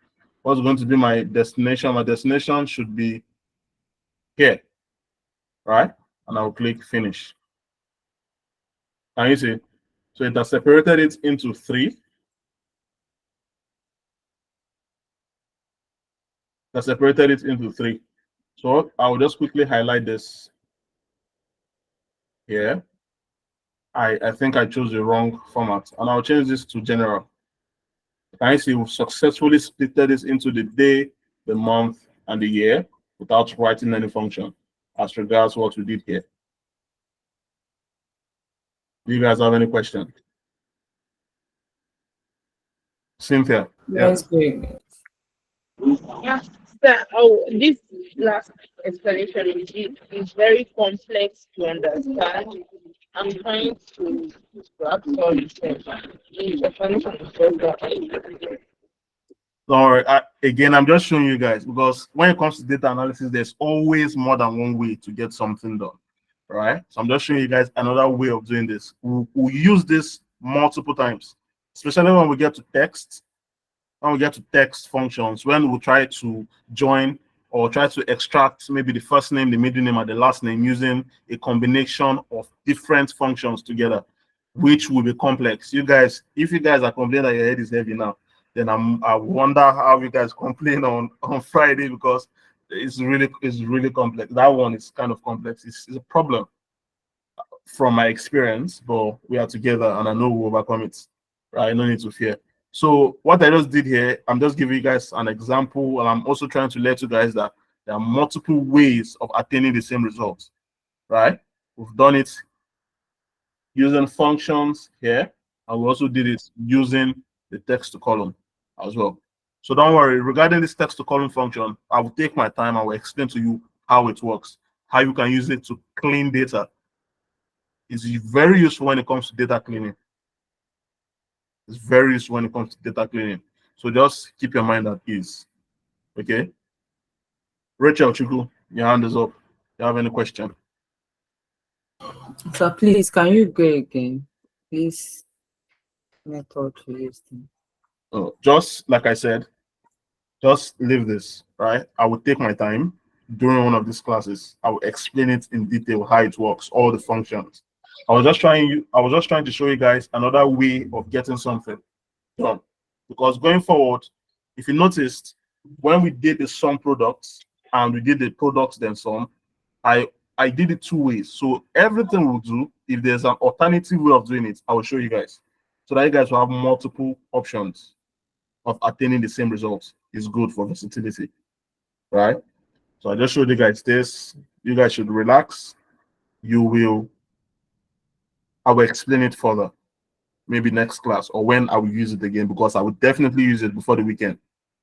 What's going to be my destination? My destination should be here, right? And I'll click finish. Can you see? So it has separated it into 3. That separated it into 3. So I will just quickly highlight this here. I think I chose the wrong format, and I'll change this to general. Can you see we've successfully split this into the day, the month, and the year without writing any function as regards what we did here. Do you guys have any question? Cynthia. Yes, great. Yeah, sir. Oh, this last explanation is very complex to understand. I'm trying to absorb it. The explanation is very Don't worry. Again, I'm just showing you guys because when it comes to data analysis, there's always more than one way to get something done, right? So I'm just showing you guys another way of doing this. We'll use this multiple times. especially when we get to text. When we get to text functions, when we try to join or try to extract maybe the first name, the middle name, and the last name using a combination of different functions together, which will be complex. You guys, if you guys are complaining that your head is heavy now, then I wonder how you guys complain on Friday, because it's really complex. That one is kind of complex. It's a problem from my experience, but we are together and I know we'll overcome it. Right? No need to fear. So what I just did here, I'm just giving you guys an example, and I'm also trying to let you guys that there are multiple ways of attaining the same results. Right? We've done it using functions here, and we also did it using the text to column as well. So don't worry, regarding this text to column function, I will take my time. I will explain to you how it works, how you can use it to clean data. It's very useful when it comes to data cleaning. It's very useful when it comes to data cleaning. So just keep your mind at ease. Okay? Rachel Chuku, your hand is up. You have any question? So please, can you go again? This method to use them. Oh, just like I said, just leave this, right? I will take my time during one of these classes. I will explain it in detail how it works, all the functions. I was just trying to show you guys another way of getting something done. Because going forward, if you noticed, when we did the sum products and we did the products then sum, I did it two ways. So everything we'll do, if there's an alternative way of doing it, I will show you guys. So that you guys will have multiple options of attaining the same results. Is good for versatility, right? So I just showed you guys this. You guys should relax. I will explain it further, maybe next class or when I will use it again, because I will definitely use it before the weekend.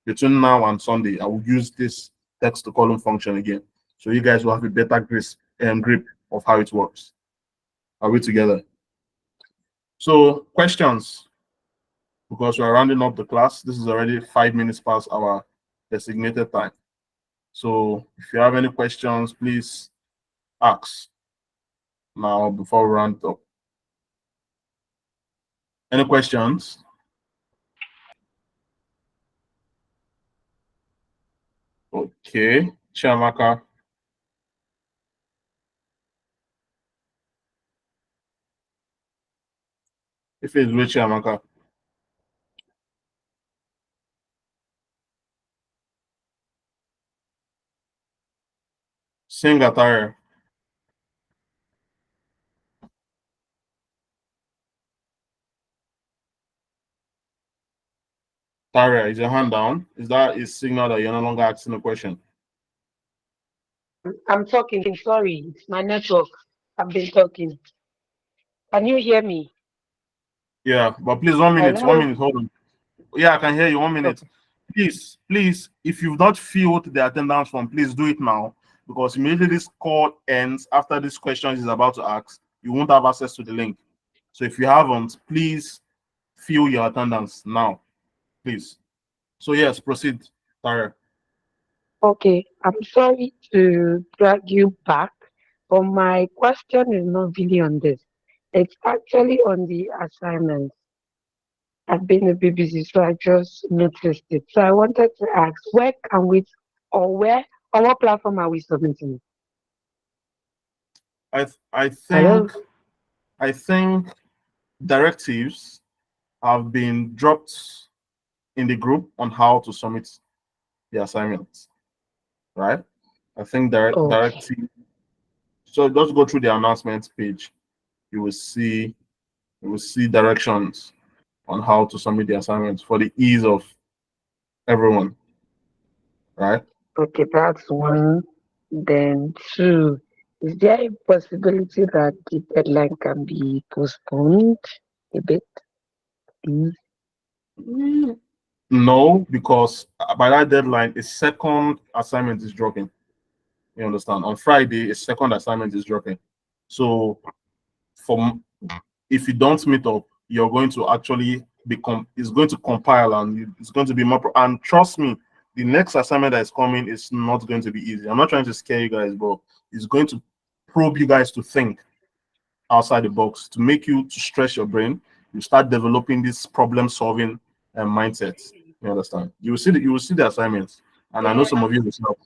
Between now and Sunday, I will use this text to column function again. So you guys will have a better grip of how it works. Are we together? So questions, because we're rounding up the class. This is already 5 minutes past our designated time. So if you have any questions, please ask now before we round up. Any questions? Okay, Chiamaka. If it's with Chiamaka. Sing attire. Tara, is your hand down? Is that a signal that you're no longer asking a question? I'm talking. Sorry, it's my network. I've been talking. Can you hear me? Yeah, but please, 1 minute, 1 Hello? minute, hold on. Yeah, I can hear you. 1 minute. Please, if you've not filled the attendance form, please do it now, because immediately this call ends, after this question is about to ask, you won't have access to the link. So if you haven't, please fill your attendance now, please. So yes, proceed, Tara. Okay, I'm sorry to drag you back, but my question is not really on this. It's actually on the assignment. I've been a bit busy, so I just noticed it. So I wanted to ask, where can we, or where, on what platform are we submitting? I Hello? think directives have been dropped in the group on how to submit the assignments, right? I think directive. So just go through the announcements page. You will see directions on how to submit the assignments for the ease of everyone, right? Okay, that's one. Then two, is there a possibility that the deadline can be postponed a bit? No, because by that deadline, a second assignment is dropping. You understand? On Friday, a second assignment is dropping. So, from if you don't meet up, you're going to actually it's going to compile, and it's going to be more. And trust me, the next assignment that is coming is not going to be easy. I'm not trying to scare you guys, but it's going to probe you guys to think outside the box, to make you to stretch your brain, you start developing this problem solving mindset. You understand? You will see the assignments, and I know some of you will help.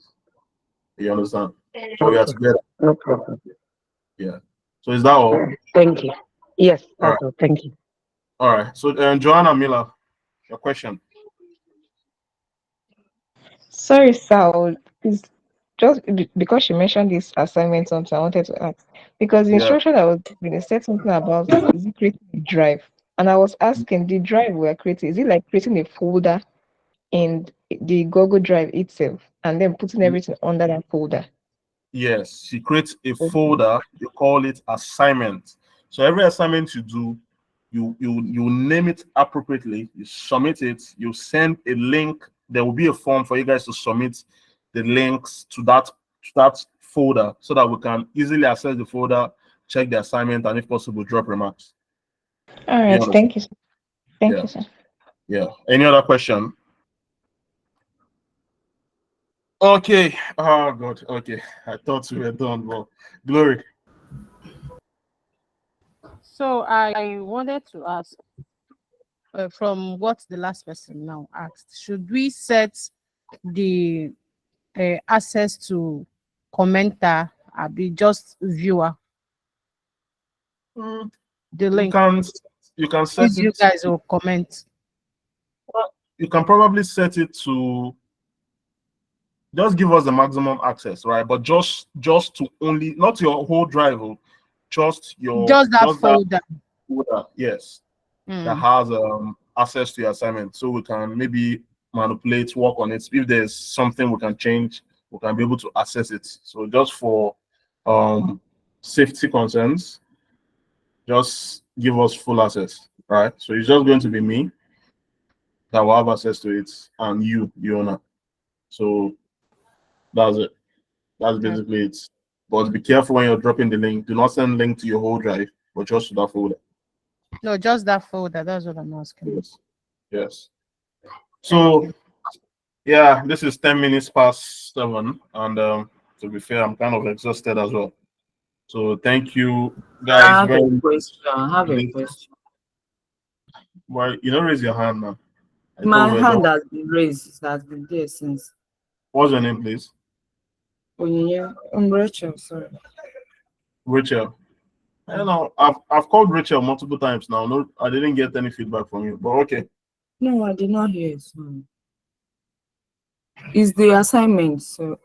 You understand? So we are Okay, together. no problem. Yeah. So is that all? Thank you. Yes, All that's right. all. Thank you. All right. So Joanna Miller, your question. Sorry, Sal. It's just because you mentioned this assignment something I wanted to ask. Because the Yeah. instruction I was given, it said something about is it creating a drive? And I was asking the drive we're creating, is it like creating a folder in the Google Drive itself and then putting everything under that folder? Yes, you create a Okay. folder. You call it assignment. So every assignment you do, you name it appropriately. You submit it. You send a link. There will be a form for you guys to submit the links to that folder so that we can easily access the folder, check the assignment, and if possible, drop remarks. All You right. understand? Thank you. Thank Yeah, you, sir. yeah. Any other question? Okay. Oh God. Okay. I thought we were done, but Glory. So I wanted to ask, from what the last person now asked, should we set the access to commenter, be just viewer, Mm, the You link? can you can set If you it. guys will comment. You can probably set it to just give us the maximum access, right? But just to only not your whole drive, Just that just that folder. folder, yes, that Mm. has access to your assignment, so we can maybe manipulate, work on it. If there's something we can change, we can be able to access it. So just for um safety concerns, just give us full access, right? So it's just going to be me that will have access to it, and you, the owner. So that's it. That's Okay. basically it. But be careful when you're dropping the link. Do not send link to your whole drive, but just to that folder. No, just that folder. That's what I'm asking. Yes. Yes. Thank So you. yeah, this is 10 minutes past 7, and to be fair, I'm kind of exhausted as well. So thank you I guys have a very much. question. I have a question. Well, you don't raise your hand now. I thought My we were done. hand has been raised. It has been there since. What's your name, please? Onyinye, Rachel, sorry. Rachel. I don't know. I've called Rachel multiple times now. No, I didn't get any feedback from you. But okay. No, I did not hear it. It's the assignment. So